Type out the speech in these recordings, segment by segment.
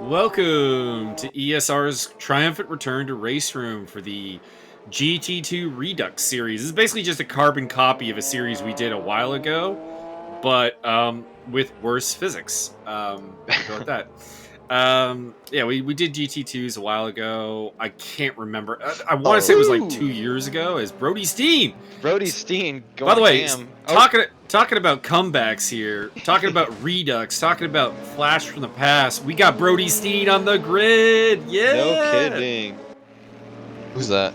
Welcome to ESR's triumphant return to Race Room for the GT2 Redux series. This is basically just a carbon copy of a series we did a while ago, but with worse physics. We'll go with that. Yeah, we did GT2s a while ago. I can't remember. I want to say it was like 2 years ago as Brody Steen. Brody Steen By the going way, ham. talking about comebacks here, talking about Redux, talking about Flash from the past. We got Brody Steen on the grid. Yeah. No kidding. Who's that?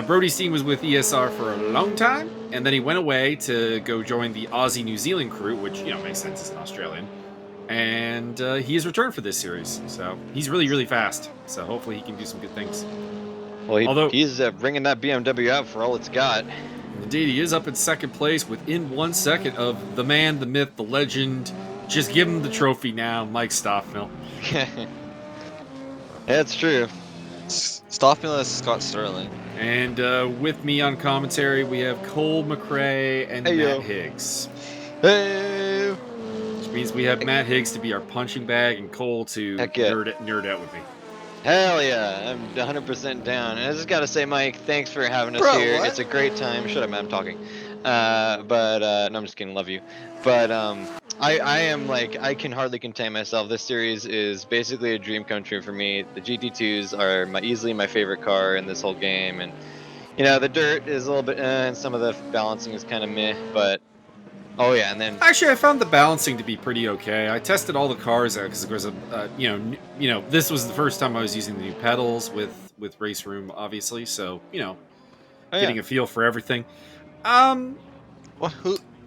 Brody Steen was with ESR for a long time, and then he went away to go join the Aussie New Zealand crew, which makes sense. He's an Australian, and he has returned for this series. So he's really fast. So hopefully he can do some good things. Well, he's bringing that BMW out for all it's got. Indeed, he is up in second place within 1 second of the man, the myth, the legend. Just give him the trophy now, Mike Stoffmill. That's true. Stoffmill is Scott Sterling. And with me on commentary, we have Cole McRae and Matt Higgs. Hey! Which means we have Matt Higgs to be our punching bag and Cole to nerd out with me. Hell yeah, I'm 100% down. And I just gotta say, Mike, thanks for having us here. What? It's a great time. Shut up, man, I'm talking. No, I'm just kidding. Love you. But I am like, I can hardly contain myself. This series is basically a dream come true for me. The GT2s are easily my favorite car in this whole game, and the dirt is a little bit, and some of the balancing is kind of meh, but. Oh yeah, and then actually, I found the balancing to be pretty okay. I tested all the cars out because there was a, this was the first time I was using the new pedals with Race Room, obviously. So getting a feel for everything. Well,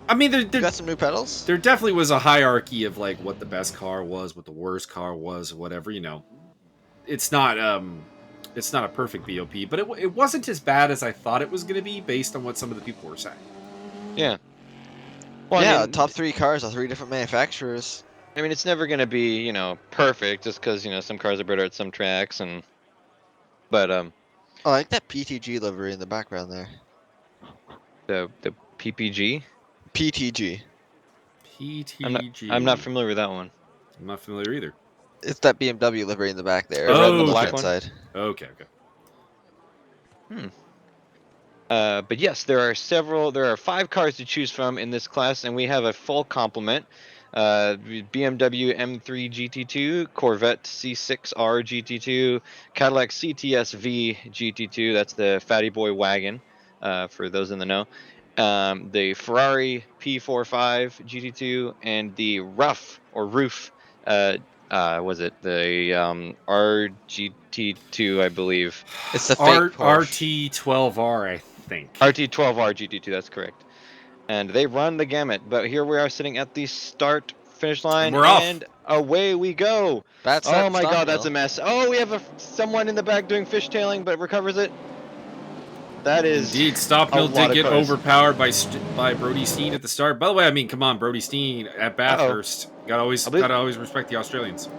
I mean, there got some new pedals. There definitely was a hierarchy of like what the best car was, what the worst car was, or whatever. It's not a perfect BOP, but it wasn't as bad as I thought it was going to be based on what some of the people were saying. Yeah. Well, yeah, top 3 cars are 3 different manufacturers. I mean, it's never going to be, perfect just because, some cars are better at some tracks but I like that PTG livery in the background there. The PPG? PTG. PTG. I'm not familiar with that one. I'm not familiar either. It's that BMW livery in the back there. Oh, on the black side. Okay. But yes, there are 5 cars to choose from in this class, and we have a full complement. BMW M3 GT2, Corvette C6R GT2, Cadillac CTS-V GT2, that's the fatty boy wagon, for those in the know. The Ferrari P45 GT2, and the Roof, was it the RGT2, I believe. It's the fake RT12R, I think. RT12R GT2, that's correct. And they run the gamut, but here we are sitting at the start finish line, and away we go. Oh my god, that's a mess. Oh, we have someone in the back doing fishtailing, but recovers it. That is indeed. Stoffmill did get overpowered by Brody Steen at the start. By the way, I mean, come on, Brody Steen at Bathurst. Gotta always respect the Australians.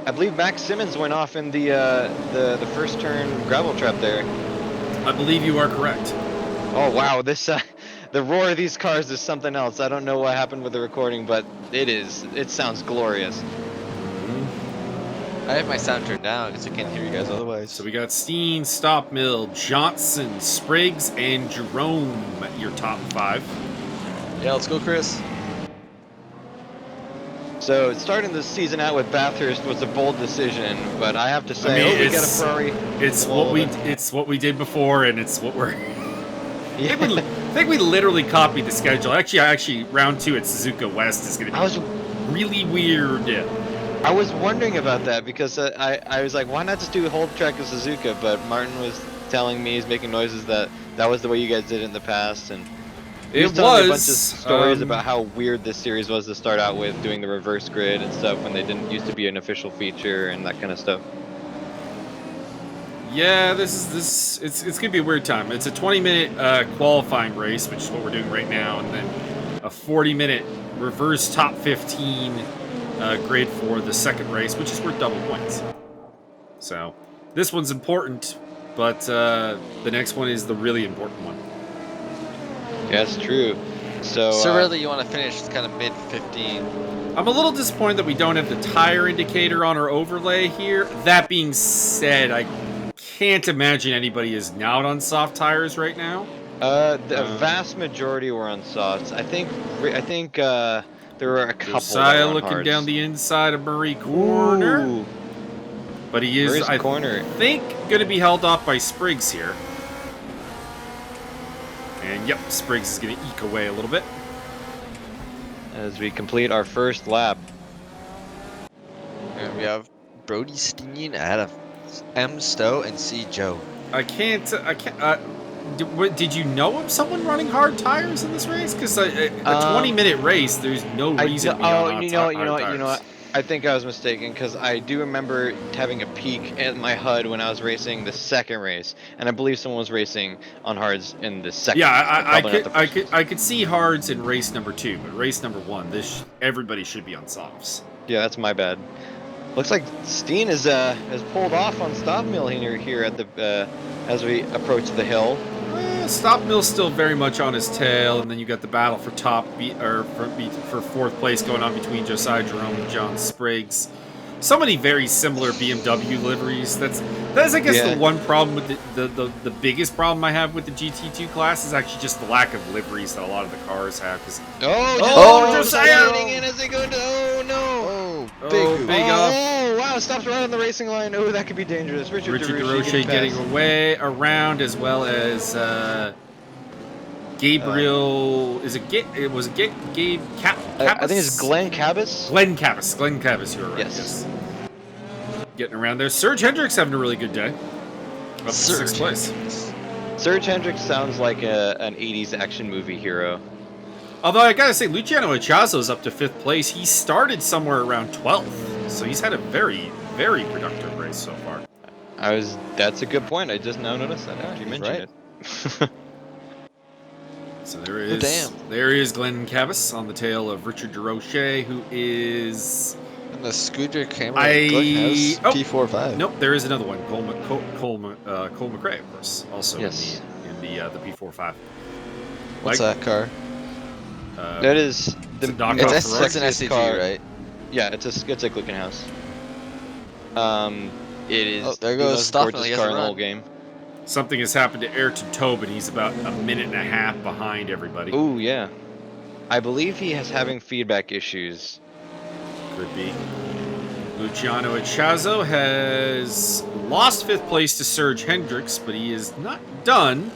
I believe Max Simmons went off in the first turn gravel trap there. I believe you are correct. Oh wow, this the roar of these cars is something else. I don't know what happened with the recording, but it sounds glorious. I have my sound turned down because I can't hear you guys otherwise. So we got Steen, Stoffmill, Johnson, Spriggs, and Jerome at your top 5. Yeah, let's go, Chris. So starting the season out with Bathurst was a bold decision, but I have to say, we got a Ferrari. It's what we did before, and it's what we're. Yeah. I think we literally copied the schedule. Actually, round 2 at Suzuka West is going to be really weird. Yeah. I was wondering about that because I was like, why not just do the whole track of Suzuka? But Martin was telling me, he's making noises that was the way you guys did it in the past, and he was telling me a bunch of stories about how weird this series was to start out with, doing the reverse grid and stuff when they didn't used to be an official feature and that kind of stuff. Yeah, it's gonna be a weird time. It's a 20-minute qualifying race, which is what we're doing right now, and then a 40-minute reverse top 15 grid for the second race, which is worth double points. So this one's important, but the next one is the really important one. Yeah, that's true. So really, you want to finish kind of mid 15. I'm a little disappointed that we don't have the tire indicator on our overlay here. That being said, I can't imagine anybody is not on soft tires right now. The vast majority were on softs. I think there were a couple that were on looking hards. down the inside of Murray Corner. Ooh. But he is, I think, going to be held off by Spriggs here. And yep, Spriggs is going to eke away a little bit. As we complete our first lap. And we have Brody Steen ahead of M. Stowe and C. Joe. Did you know of someone running hard tires in this race? Because a 20-minute race, there's no reason to be on hard tires. You know what? I think I was mistaken because I do remember having a peek at my HUD when I was racing the second race, and I believe someone was racing on hards in the second. Yeah, I could see hards in race number 2, but race number 1, everybody should be on softs. Yeah, that's my bad. Looks like Steen has pulled off on Stop Mill here at the as we approach the hill. Stop Mill's still very much on his tail, and then you got the battle for for fourth place going on between Josiah Jerome and John Spriggs. So many very similar BMW liveries. That's I guess the one problem with the biggest problem I have with the GT2 class is actually just the lack of liveries that a lot of the cars have. Josiah getting in as they go. Big off. Oh wow! Stops right on the racing line. Oh, that could be dangerous. Richard DeRoche getting away around, as well as Gabriel. Gabe I think it's Glenn Cabas. Glenn Cabas, you're right. Yes. Getting around there. Serge Hendricks having a really good day. Up to 6th place. Serge Hendricks sounds like an 80s action movie hero. Although I gotta say, Luciano Echazo's up to 5th place. He started somewhere around 12th, so he's had a very, very productive race so far. That's a good point. I just now noticed that after you mentioned it. So there is. There is Glenn Cabas on the tail of Richard DeRoche, who is. And the Scooter camera has P45. Nope, there is another one. Cole McRae, of course, also in the P45. What's that car? That is it's an SCG, car. Right? Yeah, it's a Glickenhaus. It is. Oh, there goes the most gorgeous car in the whole game. Something has happened to Ayrton Tobin. He's about a minute and a half behind everybody. Ooh, yeah. I believe he is having feedback issues. Could be. Luciano Echazo has lost 5th place to Serge Hendricks, but he is not done.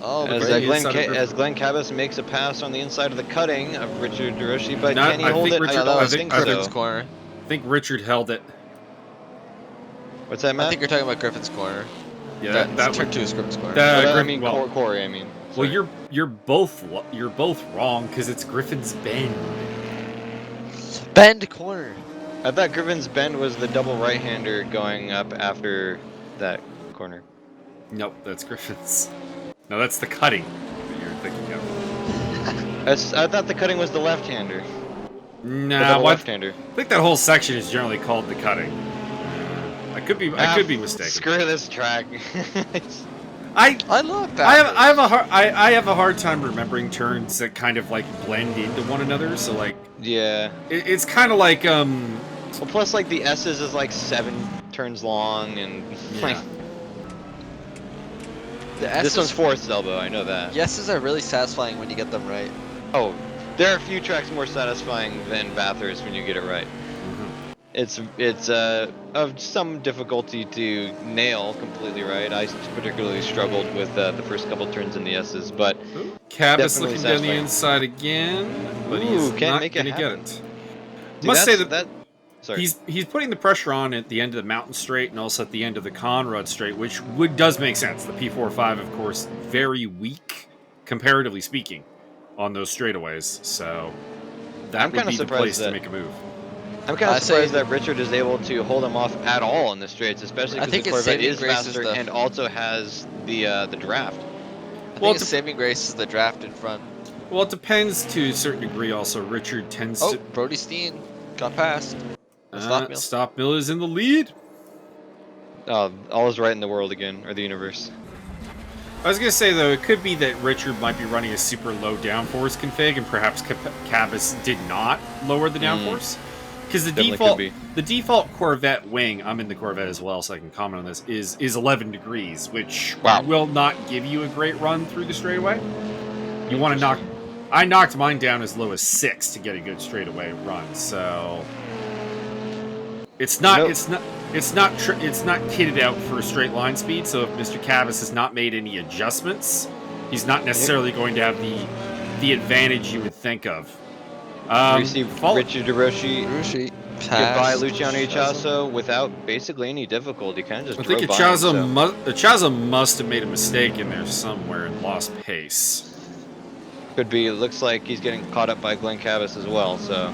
As Glenn Cabas makes a pass on the inside of the cutting of Richard DeRoche, but can he hold it? I think Griffin's corner. I think Richard held it. What's that, Matt? I think you're talking about Griffin's corner. Yeah, that turn 2 is Griffin's corner. Corey. I mean. Well, you're both wrong because it's Griffin's Bend. Bend corner. I thought Griffin's Bend was the double right-hander going up after that corner. Nope, that's Griffin's. No, that's the cutting that you're thinking of. I thought the cutting was the left-hander. Nah, left-hander. I think that whole section is generally called the cutting. I could be mistaken. Screw this track. I love that. I have a hard time remembering turns that kind of like blend into one another. So like, yeah, it's kind of like Well, plus like the S's is like 7 turns long, and like this one's 4th elbow. I know that. Yeses are really satisfying when you get them right. Oh, there are a few tracks more satisfying than Bathurst when you get it right. It's of some difficulty to nail completely right. I particularly struggled with the first couple turns in the S's, but Cabas looking down the inside again, but he's not going to get it. Must say that he's putting the pressure on at the end of the Mountain Straight and also at the end of the Conrad Straight, which does make sense. The P45, of course, very weak comparatively speaking on those straightaways, so that would be the place to make a move. I'm kind of surprised that Richard is able to hold him off at all in the straights, especially because the Corvette is faster and also has the draft. I think his saving grace is the draft in front. Well, it depends to a certain degree. Also, Richard tends to. Brody Steen got past. Stop Mill is in the lead. All is right in the world again, or the universe. I was gonna say though, it could be that Richard might be running a super low downforce config, and perhaps Cavus did not lower the downforce. Because the default Corvette wing, I'm in the Corvette as well, so I can comment on this, is 11 degrees, which will not give you a great run through the straightaway. You want to knock. I knocked mine down as low as 6 to get a good straightaway run, so it's not kitted out for straight line speed. So if Mr. Cavus has not made any adjustments, he's not necessarily going to have the advantage you would think of. Received Richard DeRoshi. Goodbye, Luciano Ichazo, without basically any difficulty. Kind of just drove by him. Ichazo must have made a mistake in there somewhere and lost pace. Could be. It looks like he's getting caught up by Glenn Cavus as well. So.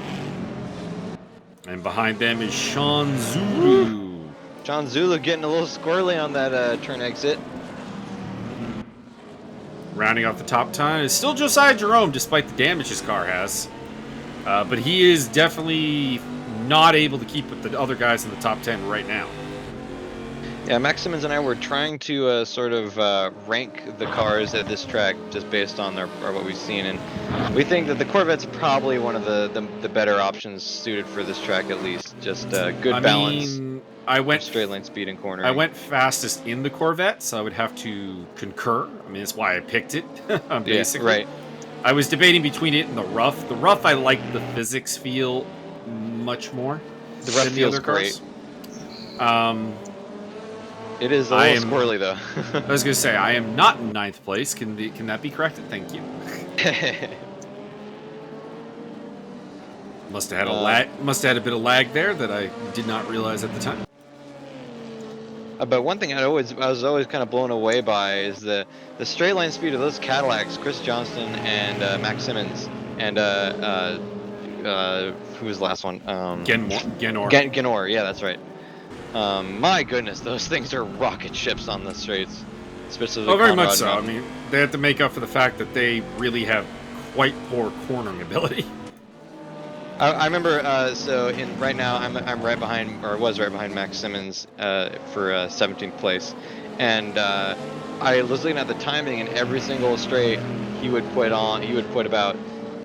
And behind them is Sean Zulu. Sean Zulu getting a little squirrely on that turn exit. Rounding off the top time is still Josiah Jerome, despite the damage his car has. But he is definitely not able to keep with the other guys in the top 10 right now. Yeah, Max Simmons and I were trying to sort of rank the cars at this track just based on what we've seen, and we think that the Corvette's probably one of the better options suited for this track, at least. Just good balance. I went straight line speed and cornering. I went fastest in the Corvette, so I would have to concur. I mean, that's why I picked it. Basically, yeah, right. I was debating between it and the rough. The rough, I like the physics feel much more. The rough feels great. It is a little squirrely, though. I was going to say, I am not in 9th place. Can that be corrected? Thank you. Must have had a lag. Must have had a bit of lag there that I did not realize at the time. But one thing I was always kind of blown away by is the straight line speed of those Cadillacs, Chris Johnston and Max Simmons, and who was the last one? Genor. Yeah, that's right. My goodness, those things are rocket ships on the straights, especially. Oh, very much so. I mean, they have to make up for the fact that they really have quite poor cornering ability. I remember. Right now, I'm right behind, or was right behind Max Simmons for 17th place, and I was looking at the timing, and every single straight he would put about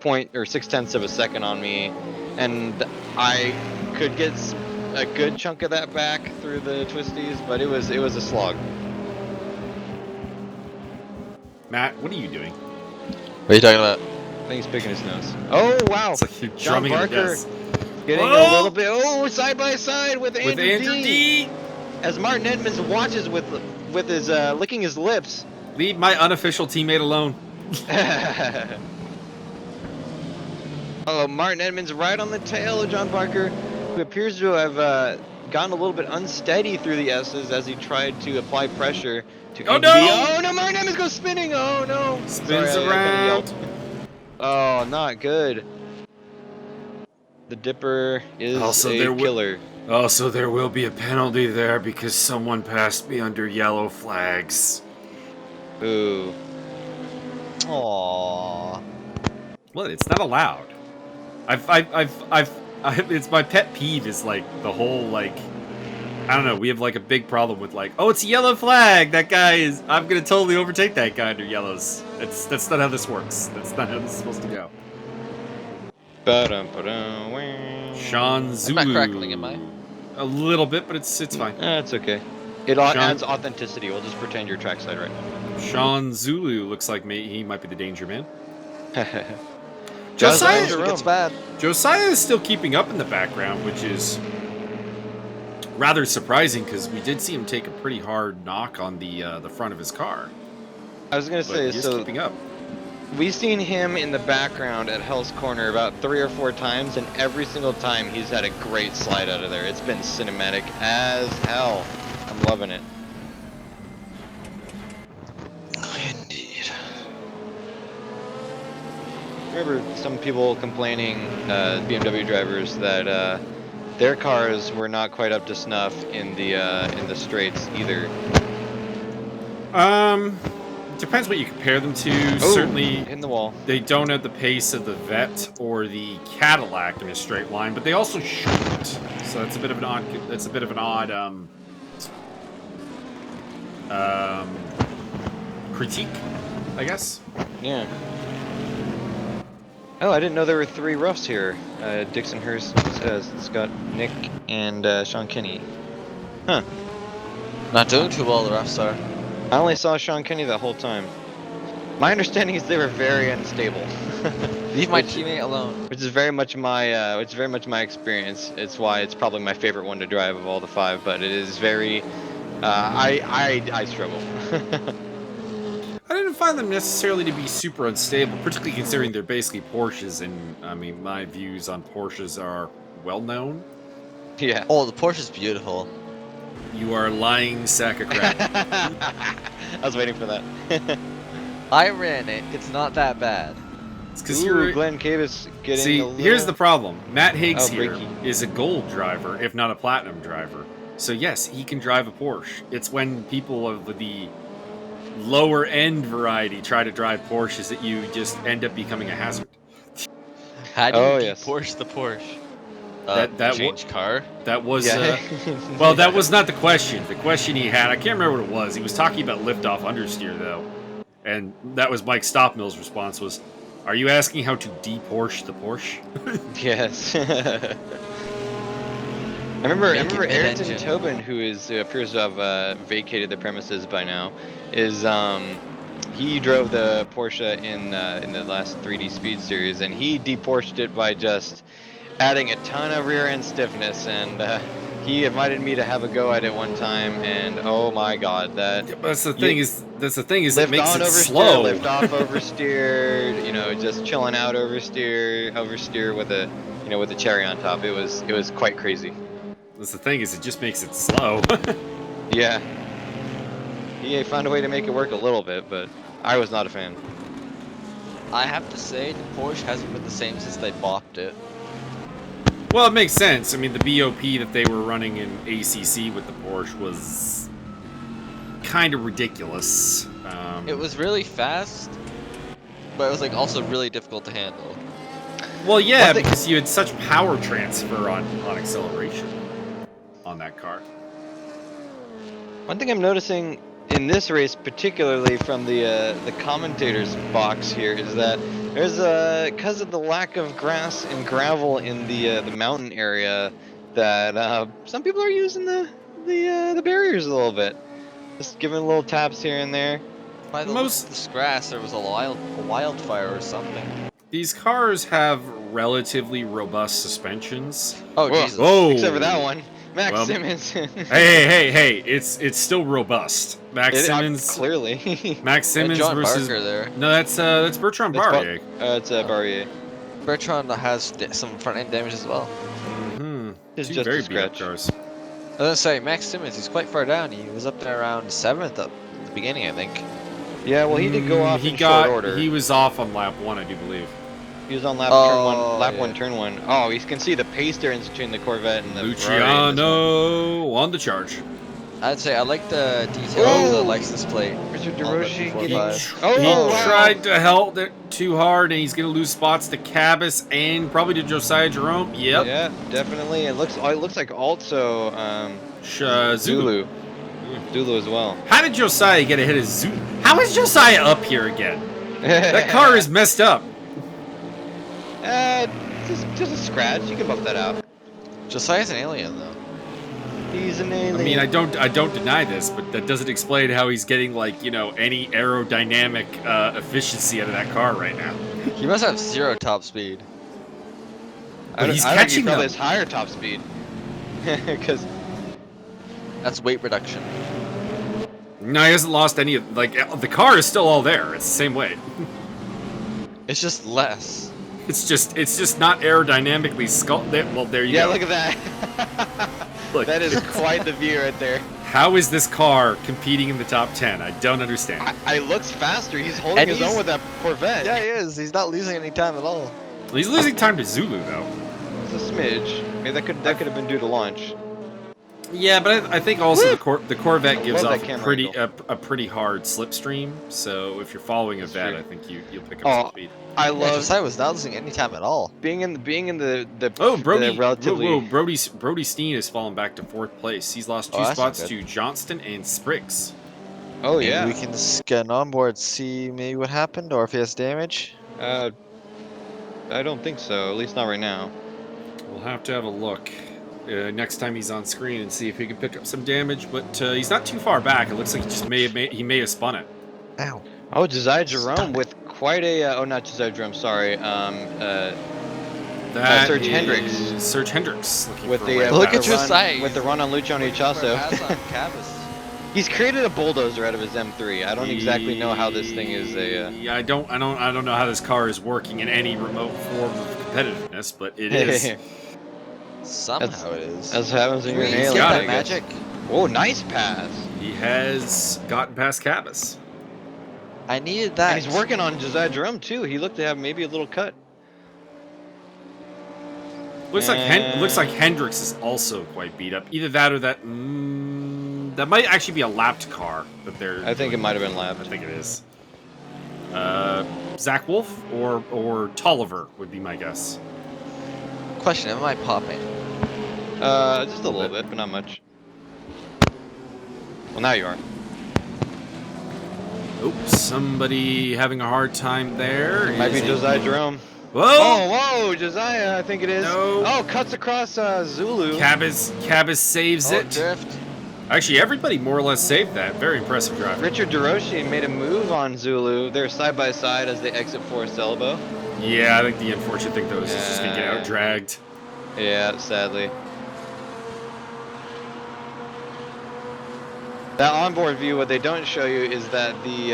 0.6 of a second on me, and I could get a good chunk of that back through the twisties, but it was a slog. Matt, what are you doing? What are you talking about? I think he's picking his nose. Oh wow! It's like you're John drumming Barker getting a little bit. Oh, side by side with Andrew D. As Martin Edmonds watches with his licking his lips. Leave my unofficial teammate alone. Oh, Martin Edmonds right on the tail of John Barker, who appears to have gotten a little bit unsteady through the S's as he tried to apply pressure to. Oh no! Oh no! Martin Edmonds goes spinning. Oh no! Spins around. Oh, not good. The Dipper is a killer. Also, there will be a penalty there because someone passed me under yellow flags. Ooh. Aww. Well, it's not allowed. It's my pet peeve is like the whole like, I don't know. We have like a big problem with like, oh, it's a yellow flag. That guy is. I'm gonna totally overtake that guy under yellows. That's not how this works. That's not how this is supposed to go. Sean Zulu. I'm not crackling, am I? A little bit, but it's fine. It's okay. It adds authenticity. We'll just pretend you're trackside right now. Sean Zulu looks like he might be the danger man. Josiah is still keeping up in the background, which is rather surprising because we did see him take a pretty hard knock on the front of his car. I was gonna say, he's keeping up. We've seen him in the background at Hell's Corner about 3 or 4 times, and every single time he's had a great slide out of there. It's been cinematic as hell. I'm loving it. Indeed. I remember some people complaining, BMW drivers, that their cars were not quite up to snuff in the straights either. Depends what you compare them to. Oh, certainly, in the wall. They don't have the pace of the Vet or the Cadillac in a straight line, but they also shouldn't. So that's a bit of an odd. critique, I guess. Yeah. Oh, I didn't know there were 3 roughs here. Dixon Hurst, Scott, Nick, and Sean Kinney. Huh. Not doing too well, the refs are. I only saw Sean Kinney the whole time. My understanding is they were very unstable. Leave my teammate alone. Which is very much my experience. It's why it's probably my favorite one to drive of all the 5. But it is very, I struggle. I didn't find them necessarily to be super unstable, particularly considering they're basically Porsches, and I mean, my views on Porsches are well known. Yeah. Oh, the Porsche's beautiful. You are a lying sack of crap. I was waiting for that. I ran it. It's not that bad. It's because you're Glenn Cavis getting. See, a little... here's the problem. Matt Higgs Oh, here breaky. is a gold driver, if not a platinum driver. So yes, he can drive a Porsche. It's when people of the lower end variety try to drive Porsches that you just end up becoming a hazard. How do you Oh, yes. Porsche the Porsche? Change car? That was Yeah. well, that was not the question. The question he had, I can't remember what it was. He was talking about liftoff understeer though, and that was Mike Stoppmill's response was, "Are you asking how to de-Porsche the Porsche?" Yes. I remember Ayrton mid-engine. Tobin, who appears to have vacated the premises by now, is he drove the Porsche in the last 3D Speed Series, and he de-Porsched it by just adding a ton of rear end stiffness, and he invited me to have a go at it one time, and oh my god, That's the thing is it lift makes on it oversteer, slow. lift off oversteer, you know, just chilling out oversteer with a with a cherry on top. It was quite crazy. That's the thing is it just makes it slow. Yeah. He found a way to make it work a little bit, but I was not a fan. I have to say, the Porsche hasn't been the same since they bopped it. Well, it makes sense. I mean, the BOP that they were running in ACC with the Porsche was kind of ridiculous. It was really fast, but it was like also really difficult to handle. Well, yeah, One thing- because you had such power transfer on acceleration on that car. One thing I'm noticing in this race, particularly from the commentators box here, is that there's because of the lack of grass and gravel in the mountain area, that some people are using the barriers a little bit, just giving little taps here and there. By the looks of this grass, there was a wildfire or something. These cars have relatively robust suspensions. Oh, Whoa. Jesus. Whoa! Except for that one, Max Well, Simmons. Hey! It's still robust. Max Simmons. Clearly. Max Simmons John versus. Barker there. No, that's Bertrand Barrier. It's Barrier. Bertrand has some front end damage as well. Mm-hmm. It's Two just very a beat up scratch. cars. I was gonna say, Max Simmons, he's quite far down. He was up there around 7th at the beginning, I think. Yeah, well, he did go off He in got. short order. He was off on lap 1, I do believe. He was on lap Oh, 1, yeah. turn 1. Oh, you can see the pace difference between the Corvette and the Ferrari in this one. Luciano on the charge. I'd say I like the detail of the license plate. Richard on the DeRoche 4.5. getting... He wow. tried to help it too hard, and he's going to lose spots to Cabas and probably to Josiah Jerome. Yep. Yeah, definitely. It looks like also Zulu. Zulu as well. How did Josiah get ahead of Zulu? How is Josiah up here again? That car is messed up. Just a scratch. You can buff that out. Josiah's an alien, though. He's an alien. I mean, I don't deny this, but that doesn't explain how he's getting, like, you know, any aerodynamic efficiency out of that car right now. He must have 0 top speed. But he's I think catching he probably them. has higher top speed. Because That's weight reduction. No, he hasn't lost any of, like, the car is still all there. It's the same weight. It's just less. It's just not aerodynamically well, there you yeah, go. look at that. Look. That is quite the view right there. How is this car competing in the top 10? I don't understand. I looks faster. He's holding And his he's- own with that Corvette. Yeah, he is. He's not losing any time at all. He's losing time to Zulu, though. It's a smidge. Maybe that could have been due to launch. Yeah, but I think also the Corvette gives Love off that a camera pretty hard slipstream. So if you're following a That's vet, true. I think you'll pick Oh, up some speed. I Yeah, love Josiah was not losing any time at all. being in the Oh, Brody! the relatively. Whoa, Brody Steen has fallen back to 4th place. He's lost 2 Oh, that's not spots good. to Johnston and Spriggs. Oh Maybe yeah. we can scan on board, see maybe what happened, or if he has damage. I don't think so. At least not right now. We'll have to have a look next time he's on screen and see if he can pick up some damage. But he's not too far back. It looks like he just may have spun it. Ow. Oh, Josiah Jerome Stun it. with quite a. Oh, not Josiah Jerome. Sorry. That Serge is Hendricks. Serge Hendricks looking With for the a Look red at pass. your run, sight. with the run on Luciano Hichaso. He's created a bulldozer out of his M3. I don't exactly know how this thing is a. I don't know how this car is working in any remote form of competitiveness, but it is. Somehow it is. That's what happens when Can you're an we see alien. got that it. magic? Oh, nice pass. He has gotten past Cabas. I needed that. And he's working on Josiah Jerome too. He looked to have maybe a little cut. Looks like Hendricks is also quite beat up. Either that or that. That might actually be a lapped car that they're. I think it might have been I lapped. think it is. Zach Wolf or Tolliver would be my guess. Question, am I popping? Just a little bit, but not much. Well, now you are. Oh, somebody having a hard time there. Might be Is it- Josiah Jerome. Whoa! Oh, whoa, Josiah, I think it is. No. Oh, cuts across Zulu. Cabas saves Oh, it. drift. Actually, everybody more or less saved that. Very impressive driving. Richard DeRoshi made a move on Zulu. They're side by side as they exit Forest Elbow. Yeah, I think the unfortunate thing though is he's just gonna get out dragged. Yeah, sadly. That onboard view, what they don't show you is that the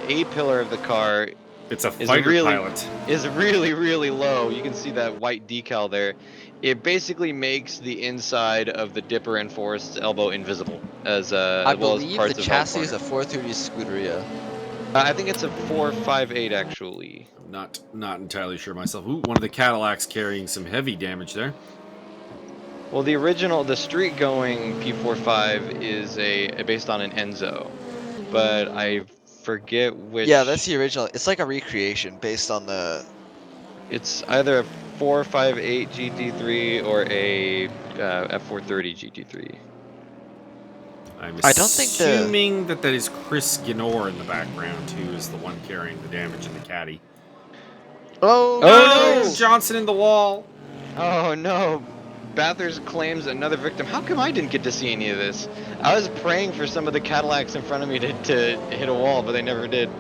A pillar of the car It's a is fighter really pilot. is really, really low. You can see that white decal there. It basically makes the inside of the Dipper and Forest Elbow invisible, as I well as believe parts the of chassis is Elkhorn. a 430 Scuderia. I think it's a 458 actually. Not entirely sure myself. Ooh, one of the Cadillacs carrying some heavy damage there. Well, the street going P45 is based on an Enzo, but I forget which. Yeah, that's the original. It's like a recreation based on the. It's either a 458 GT3 or a F430 GT3. I'm I don't think the- assuming that is Chris Ginor in the background, who is the one carrying the damage in the caddy. Oh, Oh, no! Johnson in the wall. Oh no! Bathurst claims another victim. How come I didn't get to see any of this? I was praying for some of the Cadillacs in front of me to hit a wall, but they never did.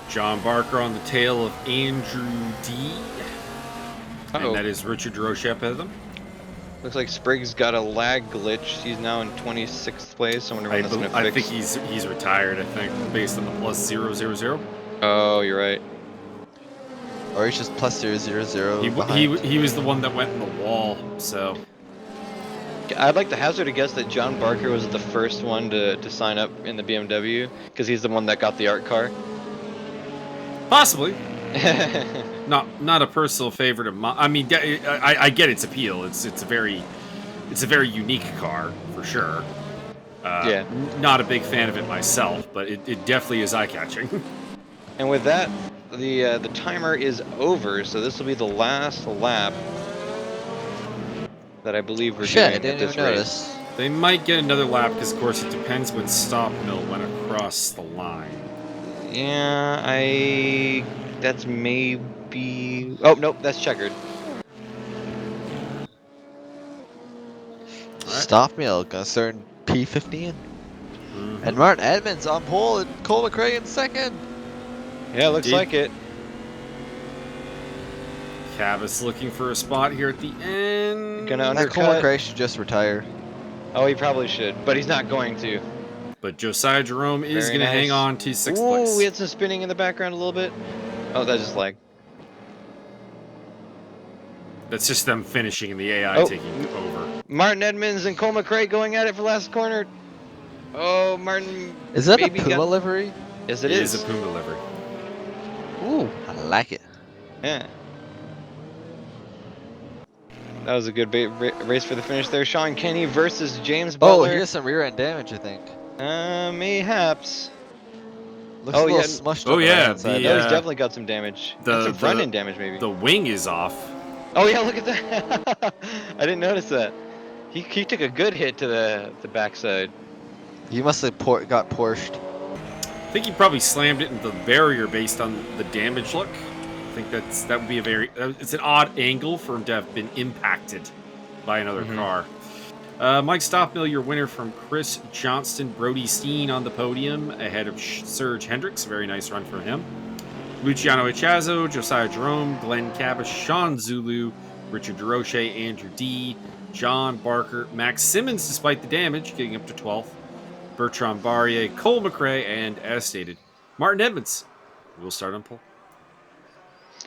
John Barker on the tail of Andrew D. Uh-oh. And that is Richard DeRoche ahead of them. Looks like Spriggs got a lag glitch. He's now in 26th place. I wonder when that's gonna I fix. think he's retired. I think based on the plus 000. Oh, you're right. Or he's just plus 000. He was the one that went in the wall. So I'd like to hazard a guess that John Barker was the first one to sign up in the BMW because he's the one that got the art car. possibly not a personal favorite of mine. I mean, I get its appeal. It's a very unique car for sure. Yeah. Not a big fan of it myself, but it definitely is eye catching. And with that, the timer is over, so this will be the last lap that I believe we're Shit, I doing didn't at this even race. notice. They might get another lap because, of course, it depends when Stop Mill went across the line. Yeah, that's maybe. Oh nope, that's checkered. Stop Mill gonna start in P15. Mhm. And Martin Edmonds on pole and Cole McRae in second. Yeah, looks Indeed. like it. Cabas looking for a spot here at the end. Gonna That Cole undercut. McRae should just retire. Oh, he probably should, but he's not going to. But Josiah Jerome is Very going to nice. hang on to 6th Ooh, place. we had some spinning in the background a little bit. Oh, that's just lag. That's just them finishing and the AI Oh. taking over. Martin Edmonds and Cole McRae going at it for last corner. Oh, Martin. Is that a maybe Puma got- livery? Yes, It it is is. a Puma livery. Ooh, I like it. Yeah. That was a good race for the finish there. Sean Kenny versus James Oh, Butler. he has some rear end damage, I think. Mayhaps. Looks Oh, a little yeah. smushed Oh, on the yeah, right side. the, No, he's Yeah. definitely got some damage. The- And some the- front end damage, maybe. The wing is off. Oh yeah, look at that. I didn't notice that. He took a good hit to the backside. You must have got Porsche. I think he probably slammed it into the barrier based on the damage look. I think that would be a very it's an odd angle for him to have been impacted by another car. Mike Stockmill, your winner from Chris Johnston, Brody Steen on the podium ahead of Serge Hendricks. Very nice run for him. Luciano Echazo, Josiah Jerome, Glenn Cabish, Sean Zulu, Richard DeRoche, Andrew D, John Barker, Max Simmons, despite the damage, getting up to 12th. Bertrand Barrier, Cole McRae, and as stated, Martin Edmonds. We'll start on pole.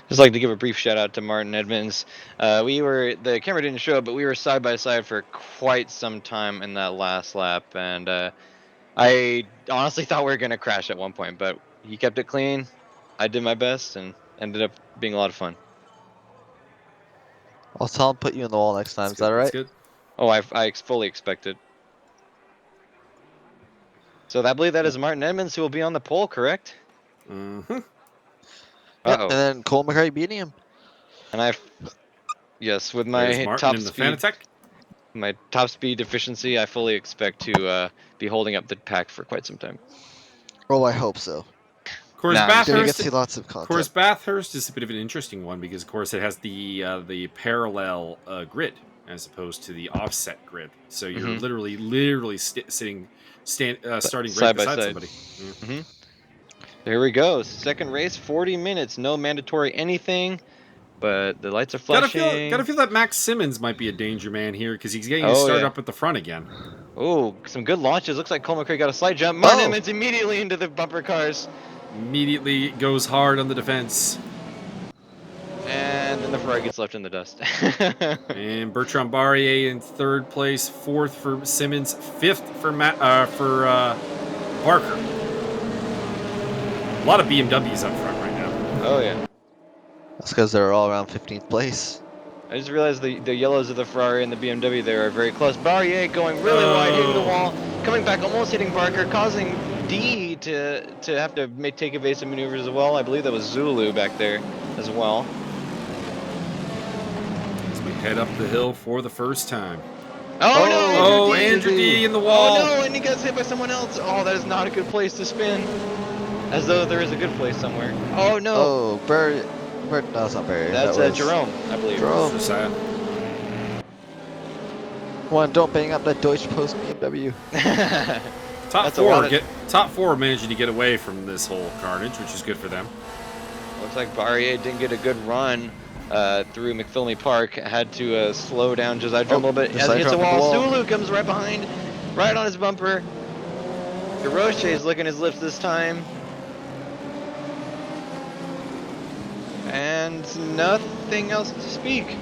Just like to give a brief shout out to Martin Edmonds. The camera didn't show it, but we were side by side for quite some time in that last lap, and I honestly thought we were gonna crash at one point, but he kept it clean. I did my best, and ended up being a lot of fun. I'll tell him put you in the wall next time. Is that That's alright? good. Oh, I fully expected. So I believe that is Martin Edmonds who will be on the pole, correct? Mm-hmm. Yep, and then Cole McRae beating him. And yes, with There's my Martin top in the speed, Fanatec. my top speed deficiency, I fully expect to be holding up the pack for quite some time. Oh, I hope so. Of course, Nah, I'm just Gonna get Bathurst. to see lots of Of content. course, Bathurst is a bit of an interesting one because, of course, it has the parallel grid as opposed to the offset grid. So you're literally starting right Side by beside side. somebody. Yeah. There we go. Second race, 40 minutes, no mandatory anything, but the lights are flashing. Gotta feel that Max Simmons might be a danger man here because he's getting to Oh, start yeah. up at the front again. Oh, some good launches. Looks like Cole McRae got a slight jump. Martin Oh! Edmonds immediately into the bumper cars. Immediately goes hard on the defense. And then the Ferrari gets left in the dust. And Bertrand Barrier in third place, fourth for Simmons, fifth for Barker. A lot of BMWs up front right now. Oh, yeah. That's because they're all around 15th place. I just realized the yellows of the Ferrari and the BMW there are very close. Barrier going really wide, hitting the wall, coming back, almost hitting Barker, causing D to have to take evasive maneuvers as well. I believe that was Zulu back there as well. As we head up the hill for the first time. Oh, no! Oh, Andrew D in the wall. Oh no, and he gets hit by someone else. Oh, that is not a good place to spin. As though there is a good place somewhere. Oh no! Oh, no, it's not Barry. That's that was Jerome, I believe. Jerome. Josiah. Come on, don't bang up that Deutsche Post BMW. Top four managing to get away from this whole carnage, which is good for them. Looks like Barrier didn't get a good run through McPhilmy Park. Had to slow down Josiah Jerome a little bit. As he hits the wall, Zulu comes right behind, right on his bumper. DeRoche is licking his lips this time. And nothing else to speak.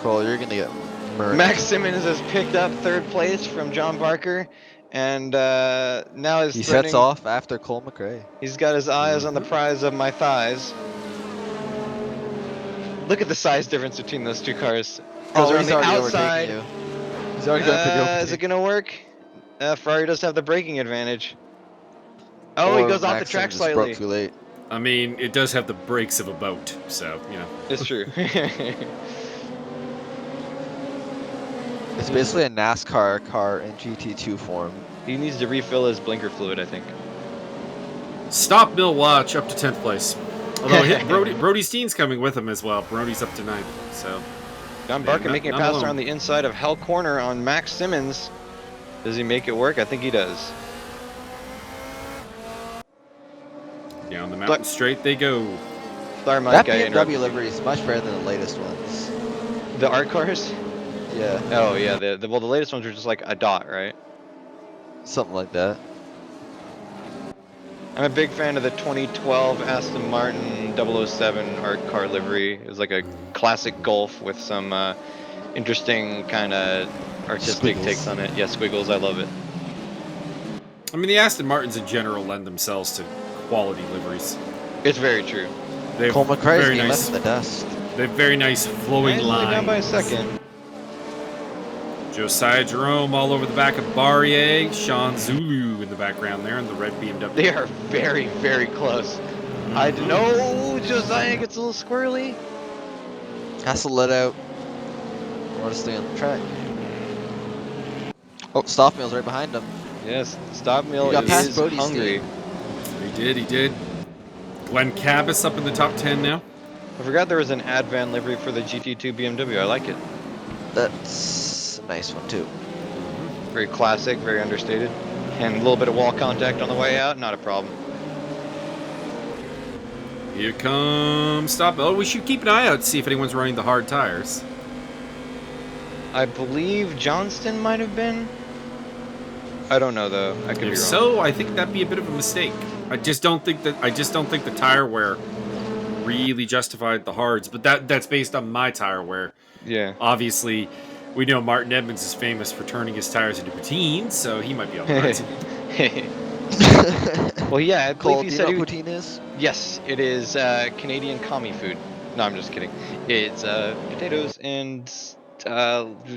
Cole, you're gonna get murdered. Max Simmons has picked up third place from John Barker, and now he sets off after Cole McRae. He's got his eyes on the prize of my thighs. Look at the size difference between those two cars. Goes around the outside. He's already going for the overtake. Is it gonna work? Ferrari does have the braking advantage. Oh, he goes off the track slightly. Broke too late. I mean, it does have the brakes of a boat, so, you know. It's true. It's basically a NASCAR car in GT2 form. He needs to refill his blinker fluid, I think. Stop Bill Watch up to 10th place. Although Brody Steen's coming with him as well. Brody's up to 9th, so. John Barker making a pass around the inside of Hell Corner on Max Simmons. Does he make it work? I think he does. Down the mountain straight they go. Sorry, that BMW livery is much better than the latest ones. The art cars? Yeah. Oh yeah, the latest ones are just like a dot, right? Something like that. I'm a big fan of the 2012 Aston Martin 007 art car livery. It was like a classic Golf with some interesting kind of artistic takes on it. Yeah, squiggles, I love it. I mean, the Aston Martins in general lend themselves to quality liveries. It's very true. Cole McRae's being left in the dust. They have very nice flowing lines. Down by a second. Josiah Jerome all over the back of Barrier. Sean Zulu in the background there in the red BMW. They are very, very close. I know Josiah gets a little squirrely. Has to let out. Or to stay on the track. Oh, Stoffmill's right behind him. Yes, Stop Mill You got past is Brody's hungry. team. He did. Glenn Cabas up in the top 10 now. I forgot there was an Advan livery for the GT2 BMW. I like it. That's a nice one too. Very classic, very understated. And a little bit of wall contact on the way out, not a problem. Here comes Stop. Oh, we should keep an eye out to see if anyone's running the hard tires. I believe Johnston might have been. I don't know though. I could be wrong. If so, I think that'd be a bit of a mistake. I just don't think the tire wear really justified the hards, but that's based on my tire wear. Yeah. Obviously, we know Martin Edmonds is famous for turning his tires into poutine, so he might be on the hards. Well, yeah, I Cole, believe he do you said know he what would. poutine is? Yes, it is Canadian commie food. No, I'm just kidding. It's potatoes and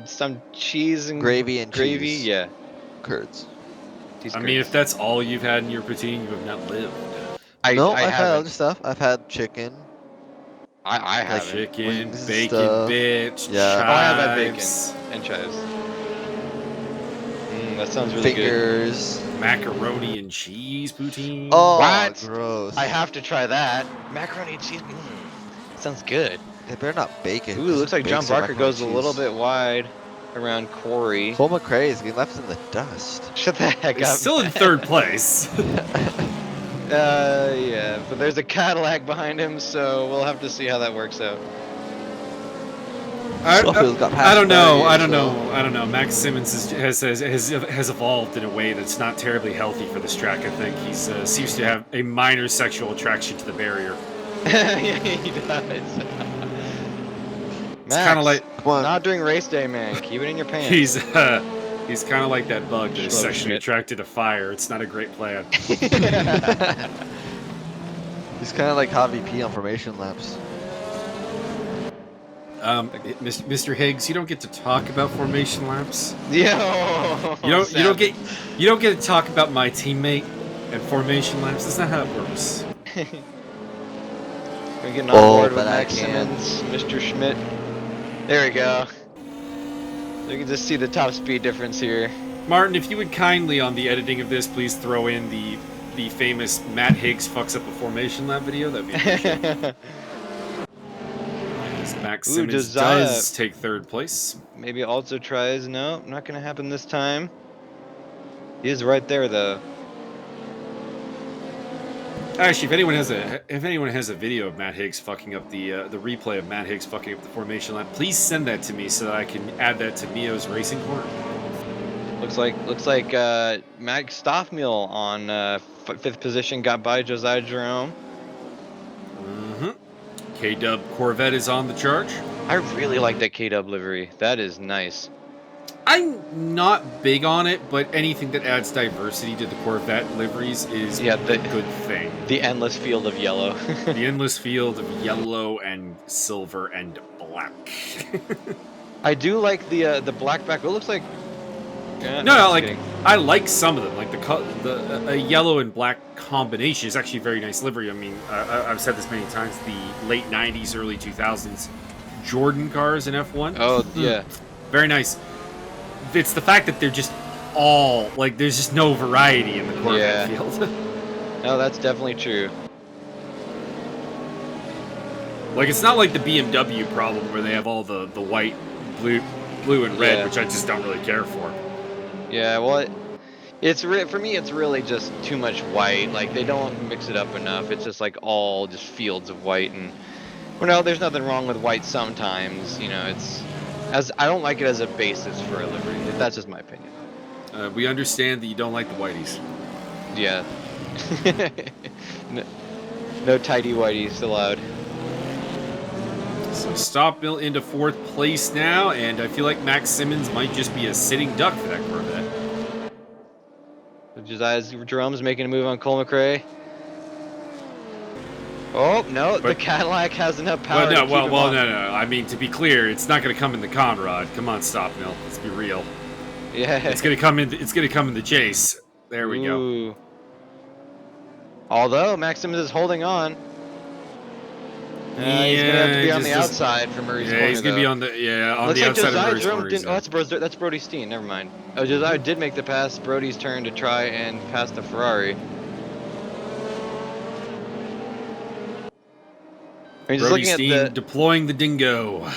some cheese and Gravy and gravy. cheese. Yeah. Curds. Cheese I mean, curds. if that's all you've had in your poutine, you have not lived. No, I I've had other haven't. stuff. I've had chicken. I Like haven't. Chicken, wings and bacon stuff. bits, Yeah. Oh, I have had bacon chives, and chives. That sounds really good. Fingers. macaroni and cheese poutine. Oh, What? gross. I have to try that. Macaroni and cheese. Sounds good. They better not bake it. Ooh, This looks like John bakes their Barker macaroni goes a and little cheese. bit wide around Corey. Cole McRae is getting left in the dust. Shut the heck He's up. still in third place. Yeah, but there's a Cadillac behind him, so we'll have to see how that works out. I don't know. I don't know. Max Simmons has evolved in a way that's not terribly healthy for this track. I think he seems to have a minor sexual attraction to the barrier. Yeah, he does. It's kind of like Come on. Not during race day, man. Keep it in your pants. he's kind of like that bug that is Schlo sexually Schmidt. attracted to fire. It's not a great plan. He's kind of like Javi P on formation laps. Mr. Higgs, you don't get to talk about formation laps. Yo. You don't get to talk about my teammate and formation laps. That's not how it works. We're getting on board with but I Max can. Simmons, Mr. Schmidt. There we go. You can just see the top speed difference here. Martin, if you would kindly on the editing of this, please throw in the famous Matt Higgs fucks up a formation lap video. That'd be appreciated. Max Simmons Josiah. does take third place. Maybe also tries. No, not gonna happen this time. He is right there though. Actually, if anyone has a video of Matt Higgs fucking up the replay of Matt Higgs fucking up the formation lap, please send that to me so that I can add that to Mio's Racing Corner. Looks like Max Stoffmeal on 5th position got by Josiah Jerome. K-Dub Corvette is on the charge. I really like that K-Dub livery. That is nice. I'm not big on it, but anything that adds diversity to the Corvette liveries is a good thing. The endless field of yellow. The endless field of yellow and silver and black. I do like the black back. It looks like. I like some of them. Like the yellow and black combination is actually a very nice livery. I mean, I've said this many times. The late '90s, early 2000s Jordan cars in F1. Oh yeah, very nice. It's the fact that they're just all like there's just no variety in the Corvette field. No, that's definitely true. Like it's not like the BMW problem where they have all the white, blue and red, which I just don't really care for. Yeah, well, for me, it's really just too much white. Like they don't mix it up enough. It's just like all just fields of white, and well, no, there's nothing wrong with white sometimes. You know, I don't like it as a basis for a livery. That's just my opinion. We understand that you don't like the whiteys. Yeah. No tidy whiteys allowed. So Stop Mill into 4th place now, and I feel like Max Simmons might just be a sitting duck for that Corvette. Josiah Jerome's making a move on Cole McRae. Oh no, the Cadillac has enough power. No. I mean, to be clear, it's not going to come in the Conrad. Come on, Stop Mill. Let's be real. Yeah. It's going to come in. It's going to come in the Chase. There we go. Although Max Simmons is holding on. He's gonna have to be he on the just doesn't. outside for Murray's Yeah, corner, he's gonna be though. on the Looks the like outside of Josiah's Murray's room corner. didn't. Oh, that's Brody Steen. Never mind. Oh, Josiah did make the pass. Brody's turn to try and pass the Ferrari. I mean, just Brody looking at Steen deploying the dingo.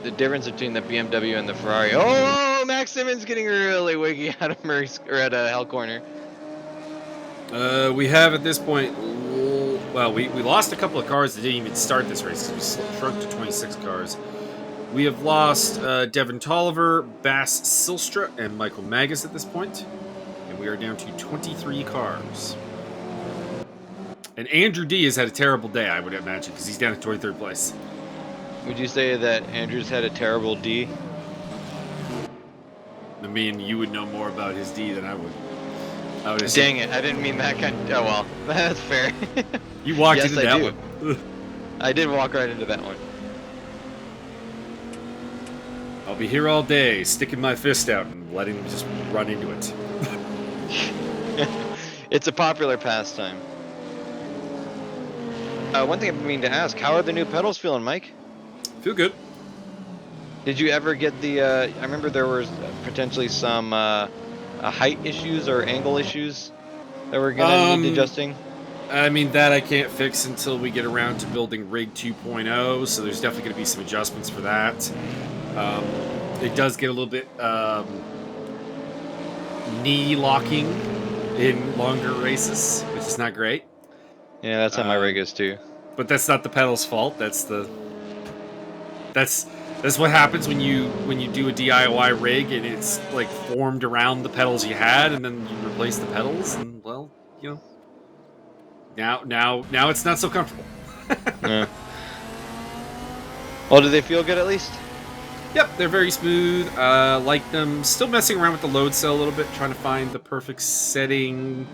the difference between the BMW and the Ferrari. Oh, Max Simmons getting really wiggy out of Murray's or at a Hell corner. We have at this point, well, we lost a couple of cars that didn't even start this race because we shrunk to 26 cars. We have lost Devin Tolliver, Bass Silstra, and Michael Magus at this point, and we are down to 23 cars. And Andrew D has had a terrible day, I would imagine, because he's down at 23rd place. Would you say that Andrews had a terrible D? I mean, you would know more about his D than I would. Dang it, I didn't mean that kind of... Oh, well, that's fair. You walked Yes, into I that do. one. I did walk right into that one. I'll be here all day, sticking my fist out and letting him just run into it. It's a popular pastime. One thing I mean to ask, how are the new pedals feeling, Mike? Feel good. Did you ever get the, I remember there was potentially some height issues or angle issues that were gonna need adjusting? I mean, that I can't fix until we get around to building Rig 2.0, so there's definitely going to be some adjustments for that. It does get a little bit knee locking in longer races, which is not great. Yeah, that's how my rig is too. But that's not the pedal's fault. That's what happens when you do a DIY rig and it's like formed around the pedals you had, and then you replace the pedals, and well, you know, now it's not so comfortable. Yeah. Well, do they feel good at least? Yep, they're very smooth. Like them. Still messing around with the load cell a little bit, trying to find the perfect setting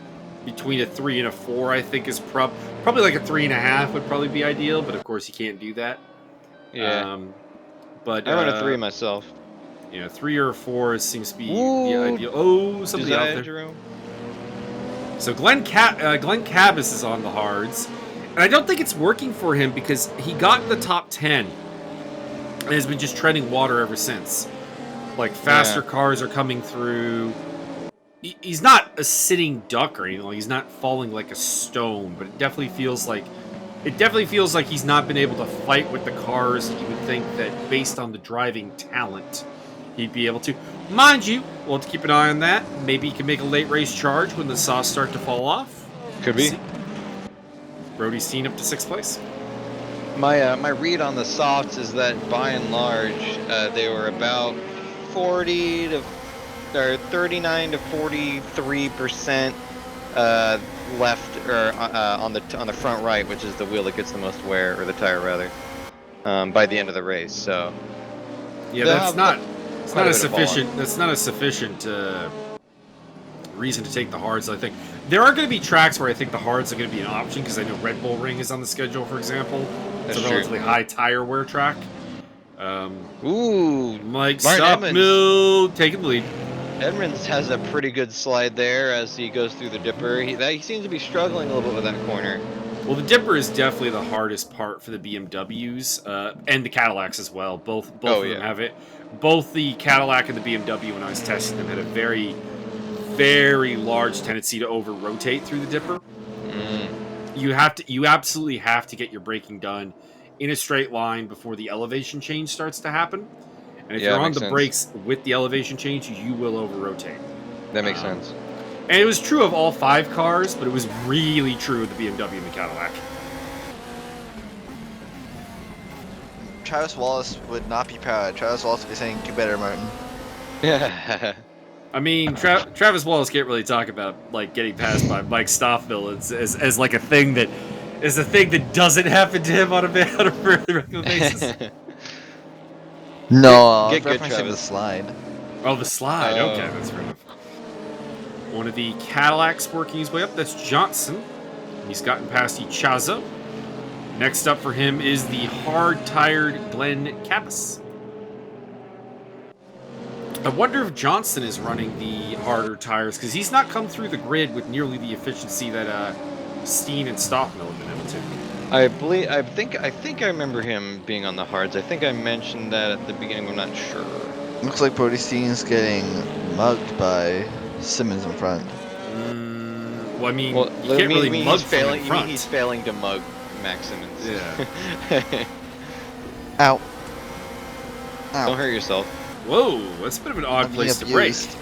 between a 3 and a 4. I think is probably like a 3.5 would probably be ideal, but of course you can't do that. Yeah. But I run a 3 myself. 3 or 4 seems to be the Ooh, ideal. Oh, somebody out there. Jerome. So Glenn Cabas is on the hards, and I don't think it's working for him because he got the top 10 and has been just treading water ever since. Like faster cars are coming through. He's not a sitting duck or anything. Like, he's not falling like a stone, but it definitely feels like he's not been able to fight with the cars that you would think that based on the driving talent he'd be able to. Mind you, we'll have to keep an eye on that. Maybe he can make a late race charge when the softs start to fall off. Could be. Brody Steen up to 6th place. My read on the softs is that by and large they were about 40 to or 39 to 43% left or on the front right, which is the wheel that gets the most wear, or the tire rather, by the end of the race. So yeah, that's not a sufficient reason to take the hards. I think there are going to be tracks where I think the hards are going to be an option, because I know Red Bull Ring is on the schedule, for example. It's a relatively high tire wear track. Ooh, Mike Stockmill taking the lead. Edmonds has a pretty good slide there as he goes through the dipper. He seems to be struggling a little bit with that corner. Well, the dipper is definitely the hardest part for the BMWs and the Cadillacs as well. Both of them have it. Both the Cadillac and the BMW, when I was testing them, had a very, very large tendency to over-rotate through the dipper. You absolutely have to get your braking done in a straight line before the elevation change starts to happen. And if you're on the brakes with the elevation change, you will over-rotate. That makes sense. And it was true of all 5 cars, but it was really true of the BMW and the Cadillac. Travis Wallace would not be proud. Travis Wallace would be saying, "Do better, Martin." Yeah. I mean, Travis Wallace can't really talk about like getting passed by Mike Stoffville as like a thing that doesn't happen to him on a regular basis. No, get good, referencing Travis. the slide. Oh, the slide. Okay, that's fair enough. One of the Cadillacs working his way up. That's Johnson. He's gotten past Ichazo. Next up for him is the hard-tired Glenn Cabas. I wonder if Johnson is running the harder tires, because he's not come through the grid with nearly the efficiency that Steen and Stoffmill have been able to. I think I remember him being on the hards. I think I mentioned that at the beginning. I'm not sure. Looks like Brody Steen's getting mugged by Simmons in front. Well, I mean, Well, you can't really mug he's from in failing. You mean front. he's failing to mug Max Simmons? Yeah. Ow. Ow. Don't hurt yourself. Whoa, that's a bit of an odd I'm being place to break. abused.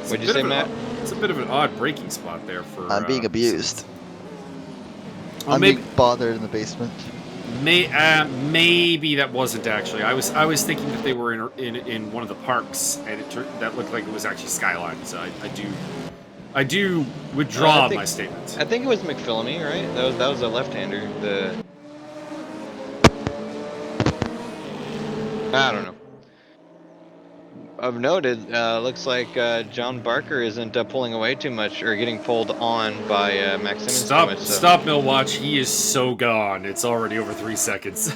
It's What'd a you bit say, of an Matt? It's a bit of an odd breaking spot there for. I'm being abused. Simmons. Well, I'm maybe, being bothered in the basement. maybe that wasn't actually. I was thinking that they were in one of the parks, and that looked like it was actually Skyline. So I do withdraw my statement. I think it was McPhillamy, right? That was a left-hander. I don't know. I've noted. Looks like John Barker isn't pulling away too much or getting pulled on by Max Simmons too much. So. Stop, Millwatch. He is so gone. It's already over 3 seconds.